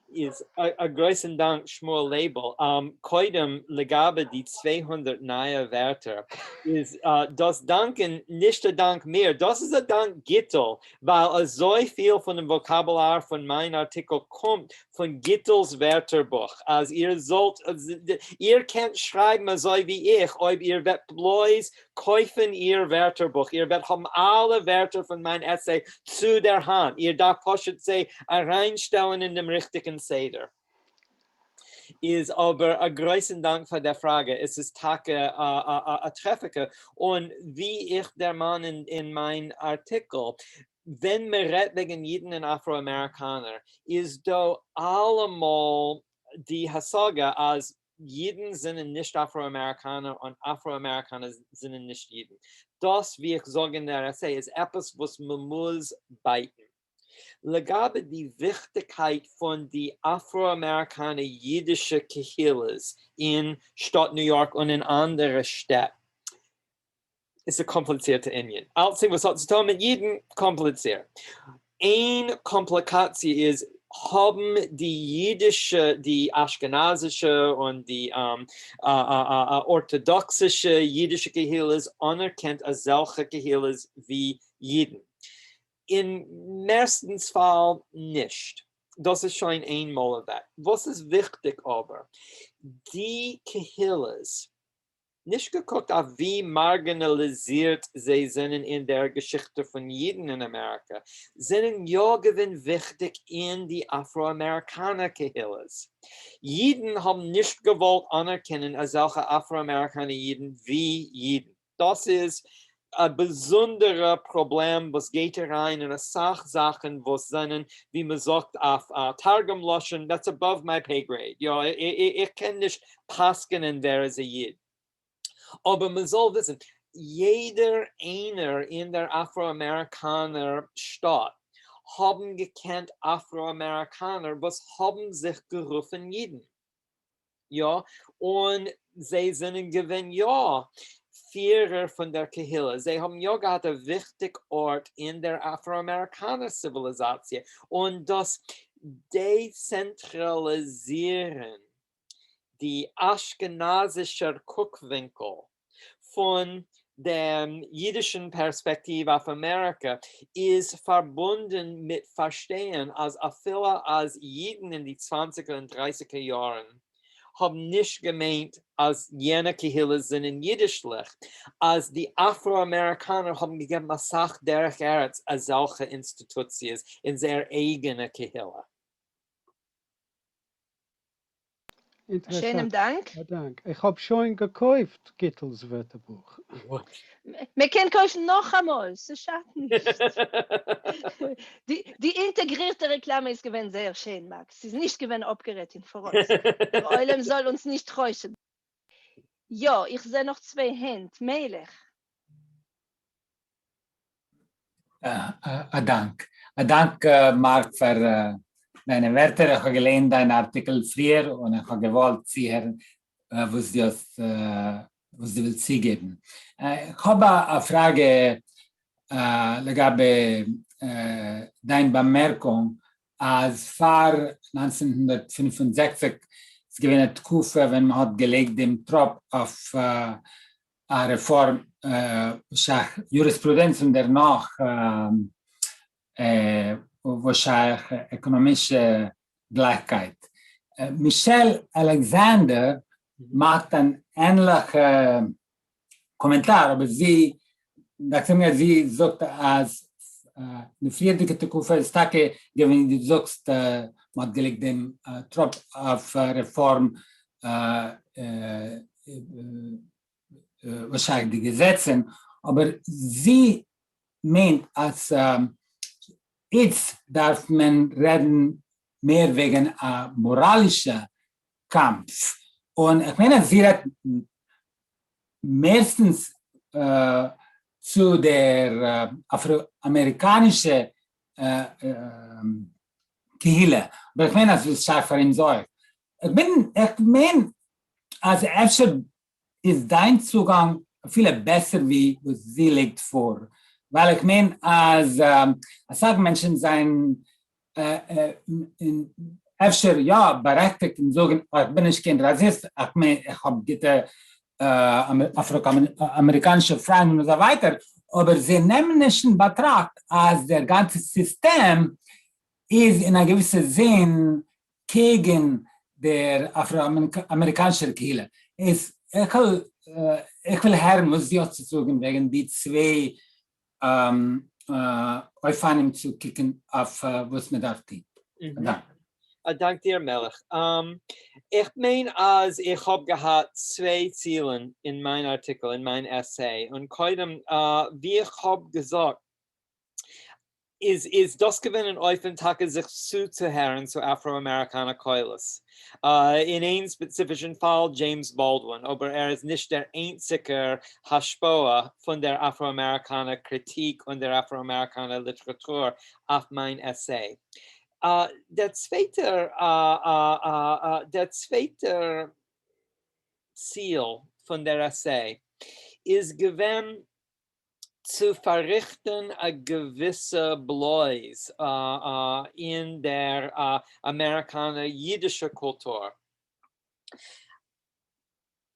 Is a großen Dank, Shmuel Label. Koidem legabe die 200 neue Wörter ist das Danken nicht der Dank mehr. Das ist ein Dank Gittel, weil so viel von dem Vokabular von meinem Artikel kommt von Gittels Wörterbuch. Also ihr könnt schreiben so wie ich, ob ihr bloß kaufen ihr Wörterbuch. Ihr werdet haben alle Wörter von meinem Essay zu der Hand. Ihr darf sie reinstellen in dem richtigen Seder. Ist aber ein großen Dank für die Frage. Es ist Tage a Treffiker. Und wie ich der Mann in meinem Artikel, wenn wir reden wegen jeden Afroamerikaner, ist da allemal die Hassage als Jeden sind nicht Afroamerikaner und Afroamerikaner sind nicht Jeden. Das, wie ich sage in der Essay, ist etwas, was man muss beiten. Legabe die Wichtigkeit von die Afroamerikaner jüdische Kehilas in Stadt New York und in andere Städte. Ist eine komplizierte Indien. Alles, was hat zu tun mit jedem kompliziert. Eine Komplikation ist, haben die jüdische, die aschkenazische und die orthodoxische jüdische Kehilas anerkannt als solche Kehilas wie Jeden. In meistens Fall nicht. Das ist schon einmal weg. Was ist wichtig aber? Die Kehilas, nicht geguckt auf wie marginalisiert sie sind in der Geschichte von Jeden in Amerika, sind ja gewinn wichtig in die Afroamerikaner Kehilas. Jeden haben nicht gewollt anerkennen als solche Afroamerikaner Jeden wie Jeden. Das ist ein besonderes Problem, was geht rein in Sachen, was sind, wie man sagt, auf Targum Lashon, that's above my pay grade. Ja, ich kann nicht passen, wer ist Jid. Aber man soll wissen, jeder einer in der Afroamerikaner Stadt haben gekannt Afroamerikaner, was haben sich gerufen Jeden. Ja, und sie sind gewinn, ja, Führer von der Kehilla. Sie haben ja gehabt einen wichtigen Ort in der Afroamerikaner-Zivilisation. Und das Dezentralisieren, die aschkenazische Guckwinkel von der jüdischen Perspektive auf Amerika ist verbunden mit Verstehen, als viele als Jiden in die 20er und 30er Jahren haben nicht gemeint, als jene Kehille sind in jüdischlich, als die Afroamerikaner haben gegeben, als Sach derech Eretz als solche Institutionen in seiner eigenen Kehille. Schönen Interessant. Dank. Ja, danke. Ich habe schon gekauft, Gittels Wörterbuch. Wir können kaufen noch einmal, es schadet nicht. Die integrierte Reklame ist gewesen sehr schön, Max. Sie ist nicht gewesen abgerät in voraus. Der Eulem soll uns nicht täuschen. Ja, ich sehe noch zwei Hände. Melech. Dank. Dank, Mark, für deine Wörter. Ich habe gelesen, deinen Artikel früher und ich habe gewollt, sehen, was du willst geben. Ich habe eine Frage, legabe deine Bemerkung, als vor 1965 es gewesen Kufe, wenn man hat gelegt dem Trop auf eine Reform, Jurisprudenz und danach wahrscheinlich ökonomische Gleichheit. Michelle Alexander macht einen ähnlichen Kommentar, aber sie sagt, als die vierte Kufe ist Tage, wenn du sagst, man hat gelegt dem Trop auf Reform wahrscheinlich die Gesetze, aber sie meint, als jetzt darf man reden mehr wegen moralischer Kampf. Und ich meine, sie hat meistens zu der afroamerikanischen Kehille. Aber ich meine, das ist schärfer in Zeug. Ich meine, also öfter ist dein Zugang viel besser, wie sie legt vor. Weil ich meine, als Menschen sein öfter, ja, berechtigt und sagen, ich bin nicht kein Rassist, ich meine, ich habe afroamerikanische Frauen und so weiter, aber sie nehmen nicht in Betracht, als der ganze System ist in einer gewissen Sinn gegen der afroamerikanische Kirche. Ich will hören, was Sie zu sagen, wegen die zwei Euphemien zu kicken, auf was man da tut. Danke. Dank dir, Melech. Ich meine, als ich habe gehabt zwei Ziele in meinem Artikel, in meinem Essay. Und heute, wie ich habe gesagt, ist das gewinnen euch Tage sich zuzuhören zu Afroamerikaner Keulis. In einem spezifischen Fall James Baldwin, aber ist nicht der einzige Hashpoa von der Afroamerikaner Kritik und der Afroamerikaner Literatur auf mein Essay. Der zweite Ziel von der Essay ist gewesen, zu verrichten a gewisse Bloß in der amerikaner-jüdische Kultur.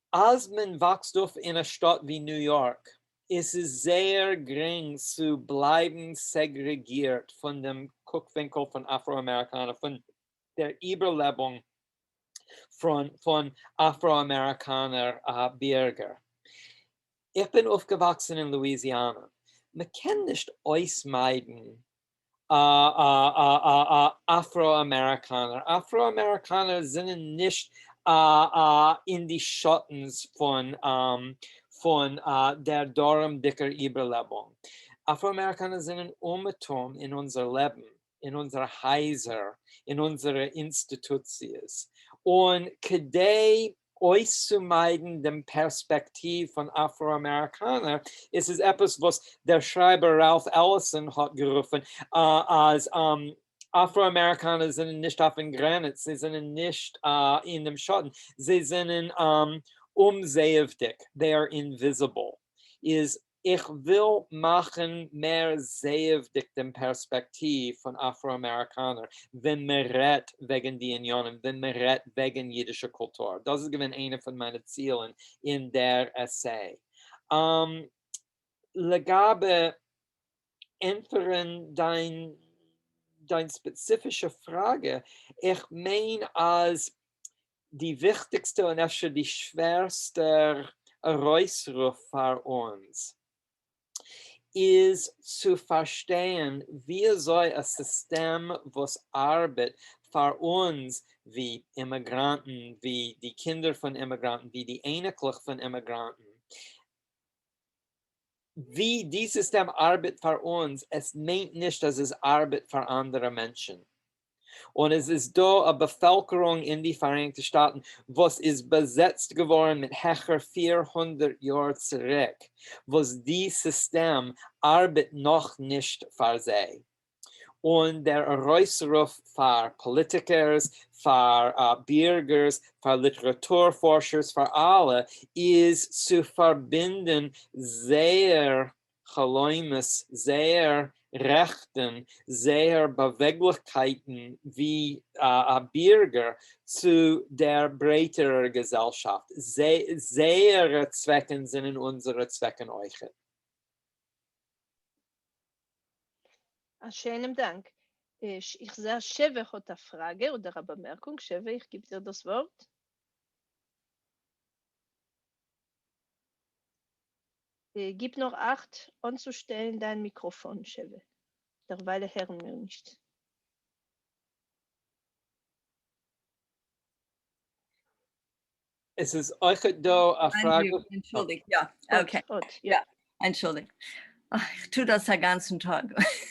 Als man wächst auf in einer Stadt wie New York, ist es sehr gering zu bleiben segregiert von dem Guckwinkel von Afroamerikanern, von der Überlebung von Afroamerikaner Bürger. Ich bin aufgewachsen in Louisiana. Man kann nicht ausmeiden Afroamerikaner. Afroamerikaner sind nicht in die Schatten von der dicker Überlebung. Afroamerikaner sind ein Umtum in unser Leben, in unsere Häuser, in unsere Institutionen. Und kadei auszumeiden dem Perspektiv von Afroamerikaner ist es etwas, was der Schreiber Ralph Ellison hat gerufen, als Afroamerikaner sind nicht auf dem Granit, sie sind nicht in dem Schatten, sie sind unsichtbar, they are invisible. Ich will machen mehr sichtbar dem Perspektiv von Afroamerikanern, wenn man redet wegen die Unionen, wenn man redet wegen jüdischer Kultur. Das ist eine von meinen Zielen in der Essay. Legabe entfern dein spezifische Frage. Ich meine, als die wichtigste und öfter die schwerste Herausruf für uns ist zu verstehen, wie soll ein System, was arbeitet, für uns wie Immigranten, wie die Kinder von Immigranten, wie die Enkel von Immigranten, wie dieses System arbeitet für uns, es meint nicht, dass es arbeitet für andere Menschen. Und es ist da eine Bevölkerung in die Vereinigten Staaten, was ist besetzt geworden mit Hecher 400 Jahren zurück, was dieses System arbeitet noch nicht für sie. Und der Herausruf für Politiker, für Bürger, für Literaturforscher, für alle, ist zu verbinden sehr Geläumes, sehr Rechten, sehr Beweglichkeiten wie Bürger zu der breiteren Gesellschaft. Sehr Zwecken sind unsere Zwecken euch. Schönen Dank. Ich sehe, Sheve hat eine Frage oder eine Bemerkung. Sheve, ich gebe dir das Wort. Gib noch 8, anzustellen dein Mikrofon, Sheve. Derweil hören wir nicht. Es ist euch da eine Frage. Entschuldigt, ja, okay. Ja. Entschuldigt. Ach, ich tue das den ganzen Tag,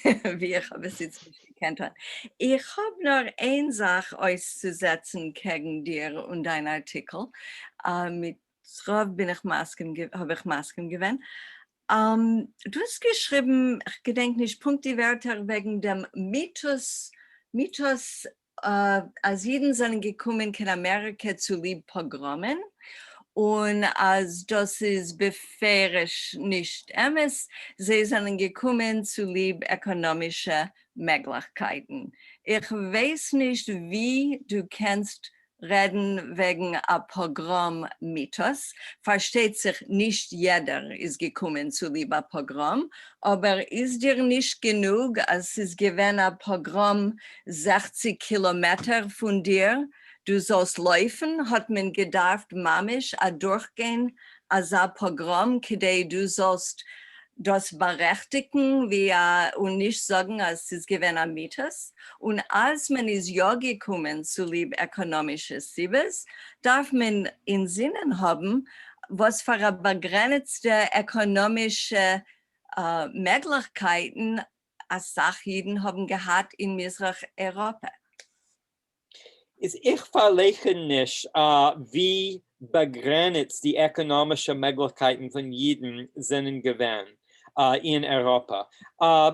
wie ich es jetzt nicht gekannt habe. Ich habe noch eine Sache auszusetzen gegen dir und deinen Artikel. Mit Rav habe ich Masken gewonnen. Du hast geschrieben, ich gedenke nicht Punktwörter wegen dem Mythos, als Jeden sind gekommen in Amerika zu lieb Pogromen. Und als das ist befähig nicht sie sind gekommen zu lieb ökonomische Möglichkeiten. Ich weiß nicht, wie du kannst reden wegen a Pogrom-Mythos. Versteht sich nicht jeder ist gekommen zu lieber Pogrom, aber ist dir nicht genug, als es gewesen a Pogrom 60 Kilometer von dir, du sollst laufen, hat man gedacht, mamisch, a durchgehen, als a Pogrom, kidei du sollst das berechtigen und nicht sagen, als es gewesen ein Mythos. Und als man ist ja gekommen zu lieb ökonomisches Sibes, darf man in Sinnen haben, was für eine begrenzte ökonomische Möglichkeiten als Sachjiden haben gehabt in Mitteleuropa. Ich verlege nicht, wie begrenzt die ökonomischen Möglichkeiten von Jeden sind gewesen in Europa.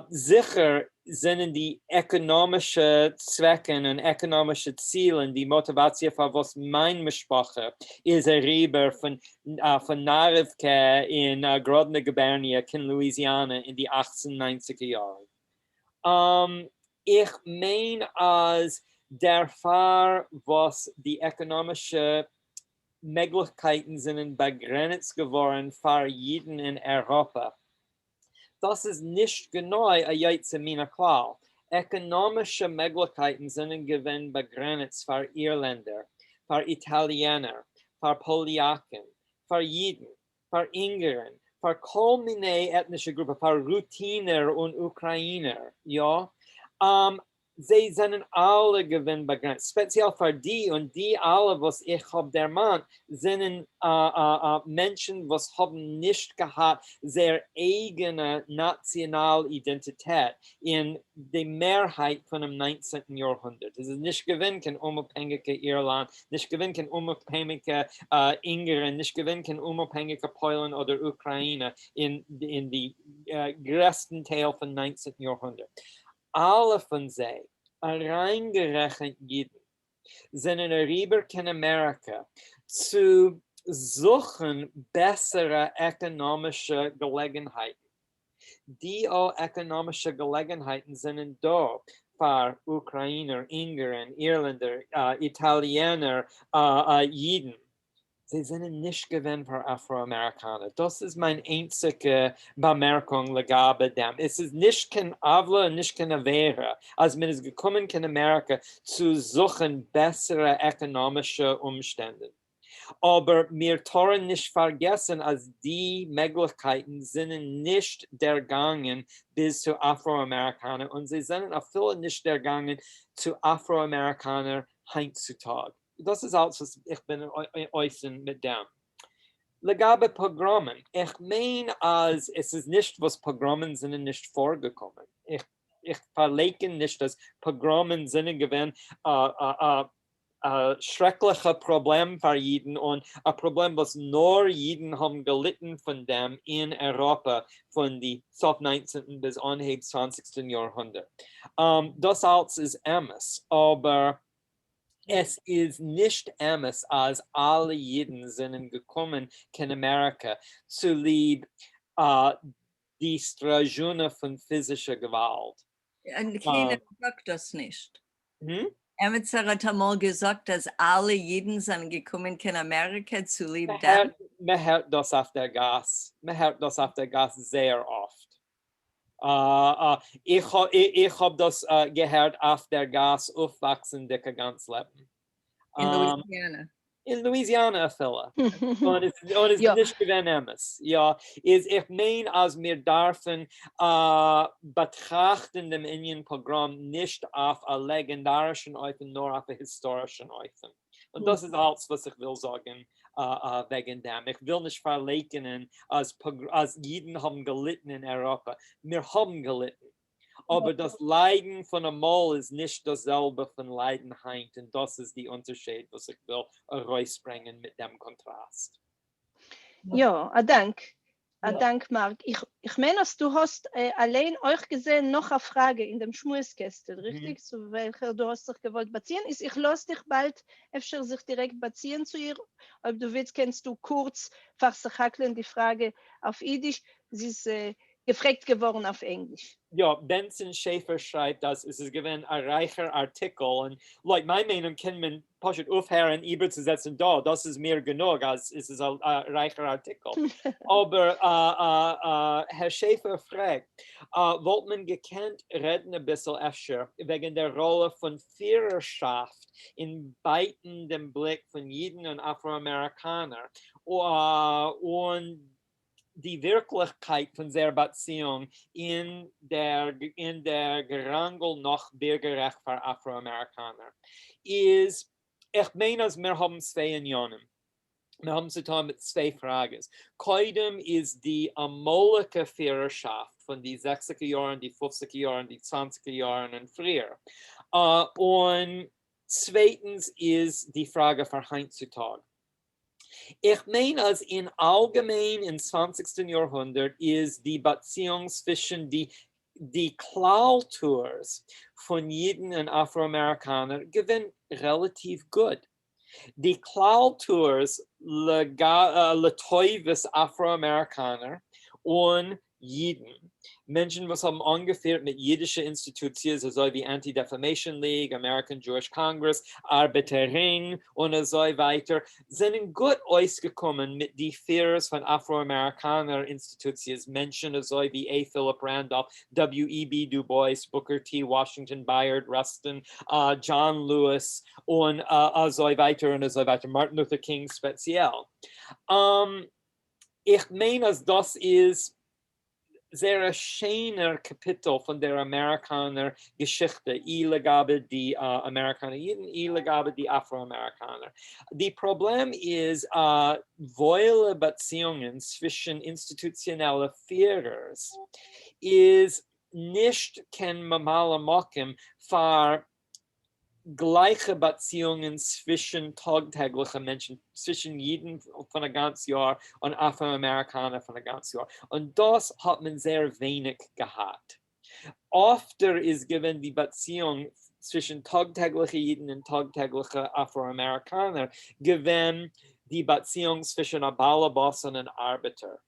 Sicher sind die ökonomischen Zwecken und ökonomischen Zielen, die Motivation für was mein Sprache ist, rüber von Narivke in Grodna Gubernia in Louisiana in die 1890er Jahre. Ich meine, als der Fall, was die ökonomischen Möglichkeiten sind begrenzt geworden für jeden in Europa. Das ist nicht genau jetzt in meiner klar. Ökonomische Möglichkeiten sind gewinn begrenzt für Irländer, für Italiener, für Polacken, für Jiden, für Ingeren, für kolmine ethnische Gruppen, für Ruthiner und Ukrainer. Ja? Sie sind alle gewinn begrenzt, speziell für die und die alle, was ich habe der Mann, sind Menschen, was haben nicht gehabt, sehr eigene Nationalidentität in der Mehrheit von dem 19. Jahrhundert. Es ist nicht gewinn kein unabhängige Irland, nicht gewinn kein unabhängige Ingeren, nicht gewinn kein unabhängige Polen oder Ukraine in die größten Teil von 19. Jahrhundert. Alle von sie, reingerechnet Jeden, sind rüber in Amerika zu suchen bessere ökonomische Gelegenheiten. Die ökonomische Gelegenheiten sind da für Ukrainer, Ingeren, Irländer, Italiener, Jeden. Sie sind nicht gewinn für Afroamerikaner. Das ist meine einzige Bemerkung legabe dem. Es ist nicht kein Avla und nicht keine Wäre. Als man ist gekommen in Amerika zu suchen bessere ökonomische Umstände. Aber wir dürfen nicht vergessen, als die Möglichkeiten sind nicht dergangen bis zu Afroamerikaner und sie sind auch viele nicht dergangen zu Afroamerikaner heutzutage. Das ist alles, was ich bin äußern mit dem. Legabe Pogromen. Ich meine, als es ist nicht, was Pogromen sind nicht vorgekommen. Ich verlege nicht, dass Pogromen sind gewesen, schreckliche Problem für Jeden und ein Problem, was nur Jeden haben gelitten von dem in Europa von die 19. bis Anhieb 20. Jahrhundert. Das alles ist Emmes, aber es ist nicht Emmes, als alle Jeden sind gekommen in Amerika zu lieb die Strajune von physischer Gewalt. Und keiner sagt das nicht. Hm? Emetzer hat einmal gesagt, dass alle Jeden sind gekommen in Amerika zu leben. Man hört das auf der Gas. Man hört das auf der Gas sehr oft. Ich hab das gehört auf der Gas aufwachsen, der ganz Leben. In Louisiana. In Louisiana, Phila. Und es ist Ja. nicht gewinnt. Ja, ich meine, als wir dürfen betrachten dem Indien-Programm nicht auf einen legendarischen Eufen, nur auf einen historischen Eufen. Und das ist alles, was ich will sagen wegen dem. Ich will nicht verleugnen, als Jeden haben gelitten in Europa. Wir haben gelitten. Aber das Leiden von Amol ist nicht dasselbe von Leiden heint. Und das ist der Unterschied, was ich will herausbringen mit dem Kontrast. Ja, Dank, Mark. Ich meine, du hast allein euch gesehen noch eine Frage in dem Schmueskästel, richtig? Zu welcher du hast dich gewollt beziehen. Ich lasse dich bald öfter sich direkt beziehen zu ihr. Ob du willst, kannst du kurz versachakeln die Frage auf Jiddisch. Sie ist gefragt geworden auf Englisch. Ja, Benson Schaefer schreibt, dass es ist gewesen ein reicher Artikel und like meine Meinung kann man passt aufhören, überzusetzen da, das ist mir genug, als es ist ein reicher Artikel. Aber Herr Schaefer fragt, wollte man gekannt reden ein bisschen öfter wegen der Rolle von Führerschaft in beiden dem Blick von Jeden und Afroamerikaner und die Wirklichkeit von der Beziehung in der Gerangel nach Bürgerrecht für Afroamerikaner ist, ich meine, wir haben zwei Unionen. Wir haben zu tun mit zwei Fragen. Keinem ist die amolige Führerschaft von die 60er Jahren, die 50er Jahren, die 20er Jahren und früher. Und zweitens ist die Frage für heutzutage. Ich meine, als in allgemein im 20. Jahrhundert ist die Beziehung zwischen die Kulturs von Jeden und Afroamerikaner gewinnt relativ gut. Die Kulturs Letoivis Afroamerikaner und Jeden. Menschen, was haben angeführt mit jüdischen Institutionen, so wie Anti-Defamation League, American Jewish Congress, Arbeiterring und so weiter, sind gut ausgekommen mit den Führers von Afroamerikaner Institutionen, Menschen so wie A. Philip Randolph, W.E.B. Du Bois, Booker T. Washington, Bayard Rustin, John Lewis und so weiter, Martin Luther King speziell. Ich meine, das ist sehr schöner Kapitel von der Amerikaner Geschichte. Illegabe die Amerikaner Jeden, illegabe die Afroamerikaner. Die Problem ist, voile Beziehungen zwischen institutionellen Führers ist nicht kein Mamala Mokim für gleiche Beziehungen zwischen tagtäglichen Menschen, zwischen Jeden von einem ganzen Jahr und Afroamerikaner von einem ganzen Jahr. Und das hat man sehr wenig gehabt. Öfter ist gewesen die Beziehung zwischen tagtäglichen Jeden und tagtäglichen Afroamerikaner gewesen die Beziehung zwischen einem Ballerboss und einem Arbeiter.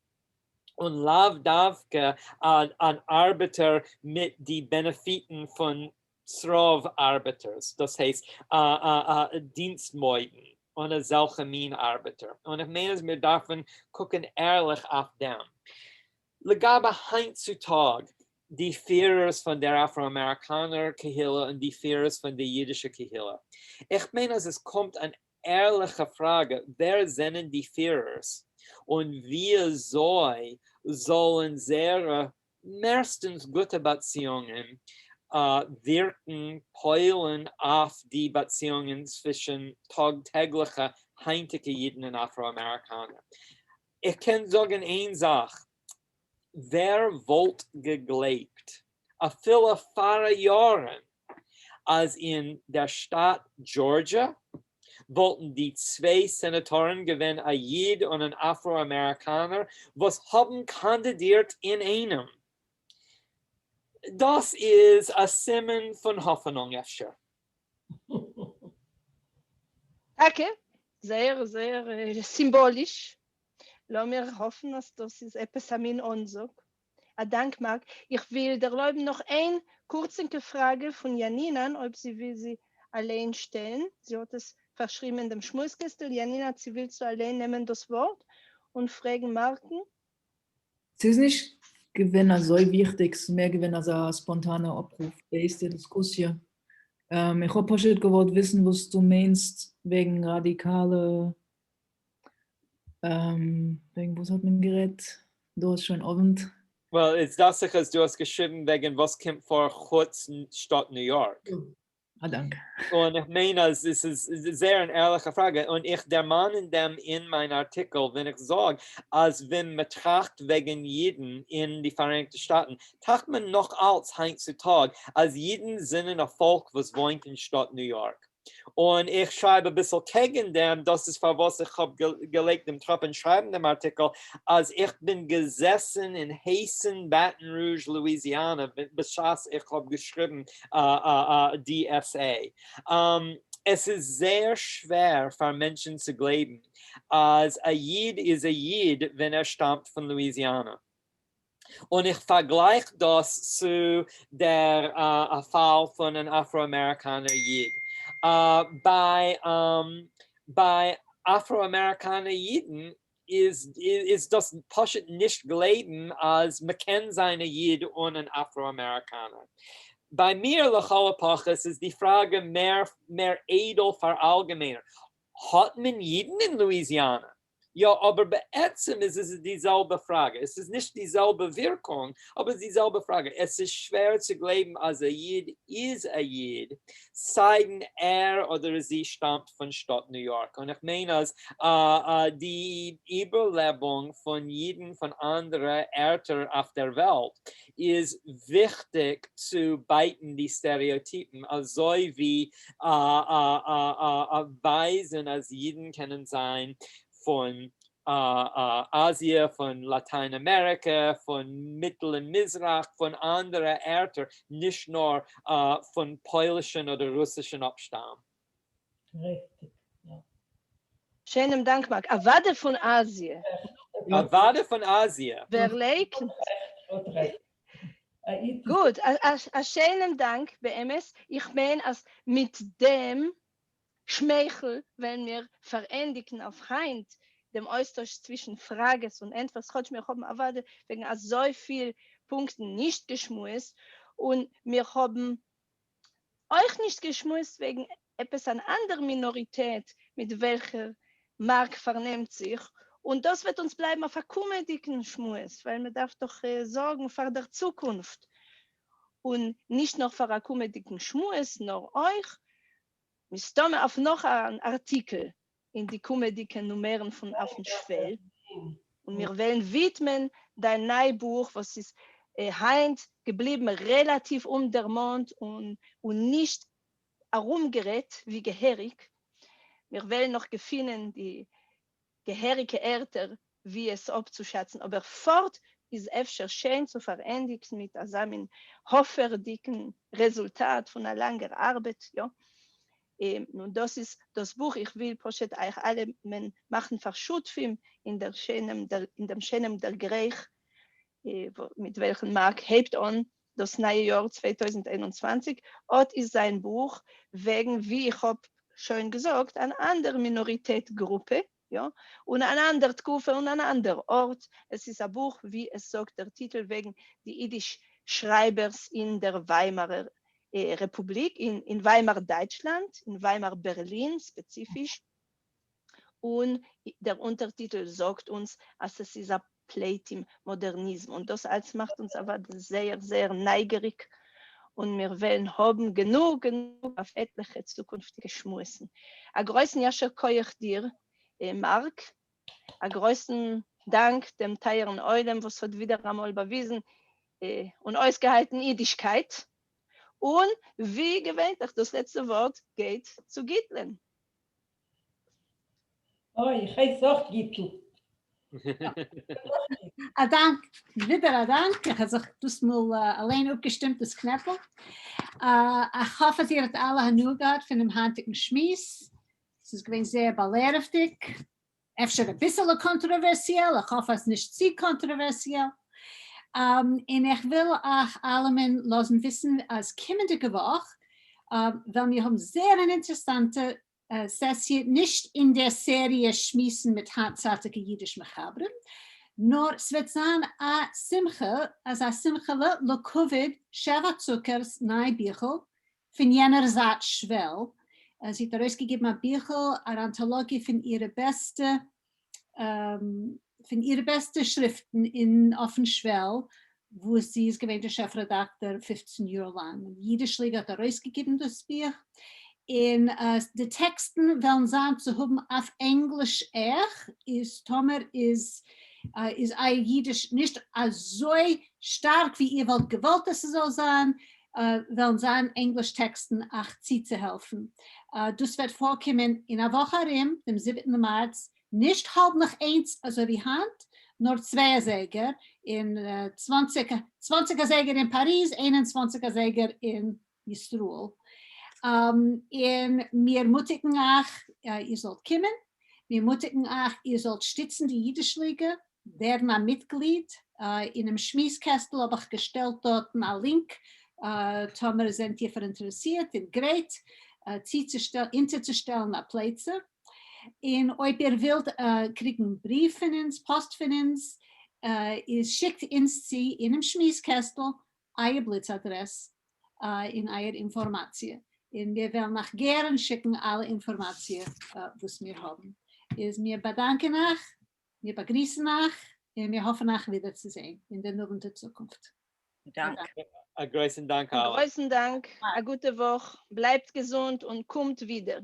Und lav davke ein Arbeiter mit den Benefiten von Srov-Arbeiters, das heißt Dienstmeuten. ohne solche Minenarbeiter. Und ich meine, wir dürfen gucken ehrlich auf dem. Legabe heutzutage, die Führers von der Afroamerikaner Kehilla und die Führers von der jüdischen Kehilla. Ich meine, es kommt eine ehrliche Frage, wer sind die Führers? Und wie sollen sehr meistens gute Beziehungen wirken, peilen auf die Beziehungen zwischen tagtäglichen, heutige Juden und Afroamerikaner. Ich kann sagen eine Sache, wer wollte geglaubt, a viele Jahren, als in der Stadt Georgia wollten die 2 Senatoren gewinnen, ein Jid und ein Afroamerikaner, was haben kandidiert in einem. Das ist ein Simen von Hoffnung, Efscher. Danke, sehr, sehr symbolisch. Lassen wir hoffen, dass das ist etwas an mein Ansog. Dank, Marc. Ich will der Leute noch eine kurze Frage von Janina, ob sie will sie allein stellen. Sie hat es verschrieben in dem Schmutzkistel. Janina, sie will zu allein nehmen das Wort und fragen Marken. Es ist nicht Gewinner so wichtig, mehr Gewinner als ein spontaner Abruf. Der ist die Diskussion. Ich habe schon gewollt wissen, was du meinst wegen radikale, wegen was hat man geredet? Du hast schon Abend. Well, it's das sicher, du hast geschrieben wegen was kommt vor kurz Stadt New York. Danke. Und ich meine, es ist sehr eine ehrliche Frage. Und ich der Mann in meinem Artikel, wenn ich sage, als wenn man tracht wegen Jeden in die Vereinigten Staaten, tracht man noch als heutzutage, als Jeden sind ein Volk, was wohnt in Stadt New York. Und ich schreibe ein bisschen gegen dem, das ist für was ich habe gelegt im Truppen schreiben dem Artikel, als ich bin gesessen in Hazen, Baton Rouge, Louisiana, bis ich habe geschrieben DSA. Es ist sehr schwer für Menschen zu glauben, als ein Jid ist ein Jid, wenn stammt von Louisiana. Und ich vergleiche das zu der Fall von einem Afroamerikaner Jid. Bei Afroamerikaner Jiden ist das Poschet nicht glauben, als man kennt seine Jid und ein Afroamerikaner. Bei mir, Lachalapachas, ist die Frage mehr edel verallgemeinert. Hat man Jiden in Louisiana? Ja, aber bei Ätzem ist es dieselbe Frage. Es ist nicht dieselbe Wirkung, aber es ist dieselbe Frage. Es ist schwer zu glauben, als ein Jid ist ein Jid, seitdem oder sie stammt von Stadt New York. Und ich meine, als die Überlebung von Jiden von anderen Orten auf der Welt ist wichtig zu beiten die Stereotypen, also wie Weisen als Jiden können sein, von Asien, von Lateinamerika, von Mittel- und Mizrach, von anderen Orten, nicht nur von polnischen oder russischen Abstammung. Richtig, ja. Schönen Dank, Marc. Avade von Asien. Avade von Asien. Verlegt. Gut, schönen Dank, BMS. Ich meine, als mit dem Schmeichel, wenn wir verendigen auf Heint, dem Austausch zwischen Frages und etwas, hat mir haben erwartet, wegen so viel Punkten nicht geschmust und wir haben euch nicht geschmust wegen etwas an anderer Minorität, mit welcher Mark vernimmt sich. Und das wird uns bleiben auf einem komödigen Schmus, weil man darf doch sorgen für die Zukunft. Und nicht nur für einen komödigen Schmus, nur euch. Wir stammen auf noch einen Artikel in die komödischen Nummern von Affenschwell. Und wir wollen widmen dein neues Buch, was ist heint geblieben, relativ der Mond und nicht herumgerät wie gehörig. Wir wollen noch gefunden, die gehörige Ärter, wie es abzuschätzen. Aber fort ist öfter schön zu verendigen mit einem hoffärtigen Resultat von einer langen Arbeit. Ja. Und das ist das Buch. Ich will euch alle machen Verschutfilm in dem schönen der Greich, mit welchem Marc hebt an das neue Jahr 2021. Dort ist sein Buch, wegen wie ich habe schon gesagt, eine andere Minoritätsgruppe, ja, und eine andere Tkufe und ein anderer Ort. Es ist ein Buch, wie es sagt der Titel, wegen die Jiddisch-Schreibers in der Weimarer Republik, in Weimar Deutschland, in Weimar Berlin spezifisch. Und der Untertitel sagt uns, dass es ist ein Pleit im Modernismus. Und das alles macht uns aber sehr, sehr neugierig. Und wir wollen haben genug auf etliche zukünftige Schmussen. Ein größten Jascher koich dir, Mark. Ein größten Dank dem teuren Eulem, was hat wieder einmal bewiesen und ausgehalten Jiddischkeit. Und wie gewöhnlich, das letzte Wort geht zu Gitlen. Oh, ich heiße auch Gittel. Dank, wieder ein Dank. Ich habe sich das mal allein abgestimmt, das Knäppel. Ich hoffe, ihr habt alle genug gehabt von dem heutigen Schmiss. Es ist gewesen sehr belehrend. Efter ein bisschen kontroversiell. Ich hoffe, es ist nicht zu kontroversiell. Und ich will euch alle lassen wissen, als kommende Woche, weil wir haben sehr eine interessante Session, nicht in der Serie Schmissen mit hartzeitigen Jiddisch Mechabren, nur es wird sein a Simcha, als a Simcha le Covid, Sheva Zuckers, Nai Bichel, von jener Saat Schwell. Sie hat herausgegeben ein Bichel, eine Anthologie von ihrer beste Schriften auf dem Schwell, wo sie ist gewesen der Chefredakteur 15 Jahre lang. Jiddisch hat herausgegeben das Buch. In die Texten werden sein zu haben auf Englisch Tomer ist ein Jiddisch nicht so stark, wie ihr gewollt, dass es soll sein, werden sein Englisch-Texten auch zu helfen. Das wird vorkommen in einer Woche, dem 7. März, nicht halb nach 1, also wie Hand, nur 2 Säger, in 20er Säger in Paris, 21er Säger in Yisroel. Wir mutigen auch, ihr sollt kommen, wir mutigen auch, ihr sollt stützen die Jiddischliga, werden ein Mitglied. In einem Schmieskästel habe ich gestellt dort einen Link. Tomer sind hierfür interessiert, in Great, hinterzustellen nach Plätze. Und ob ihr wollt, kriegt einen Brief von uns, Post von uns, schickt uns sie in einem Schmieskästel, eure Blitzadresse, in eure Informationen. Und wir werden nach gern schicken alle Informationen, was wir haben. Wir bedanken euch, wir begrüßen euch und wir hoffen euch wiederzusehen in der neuen Zukunft. Danke. Ein großen Dank. Einen großen Dank, eine gute Woche, bleibt gesund und kommt wieder.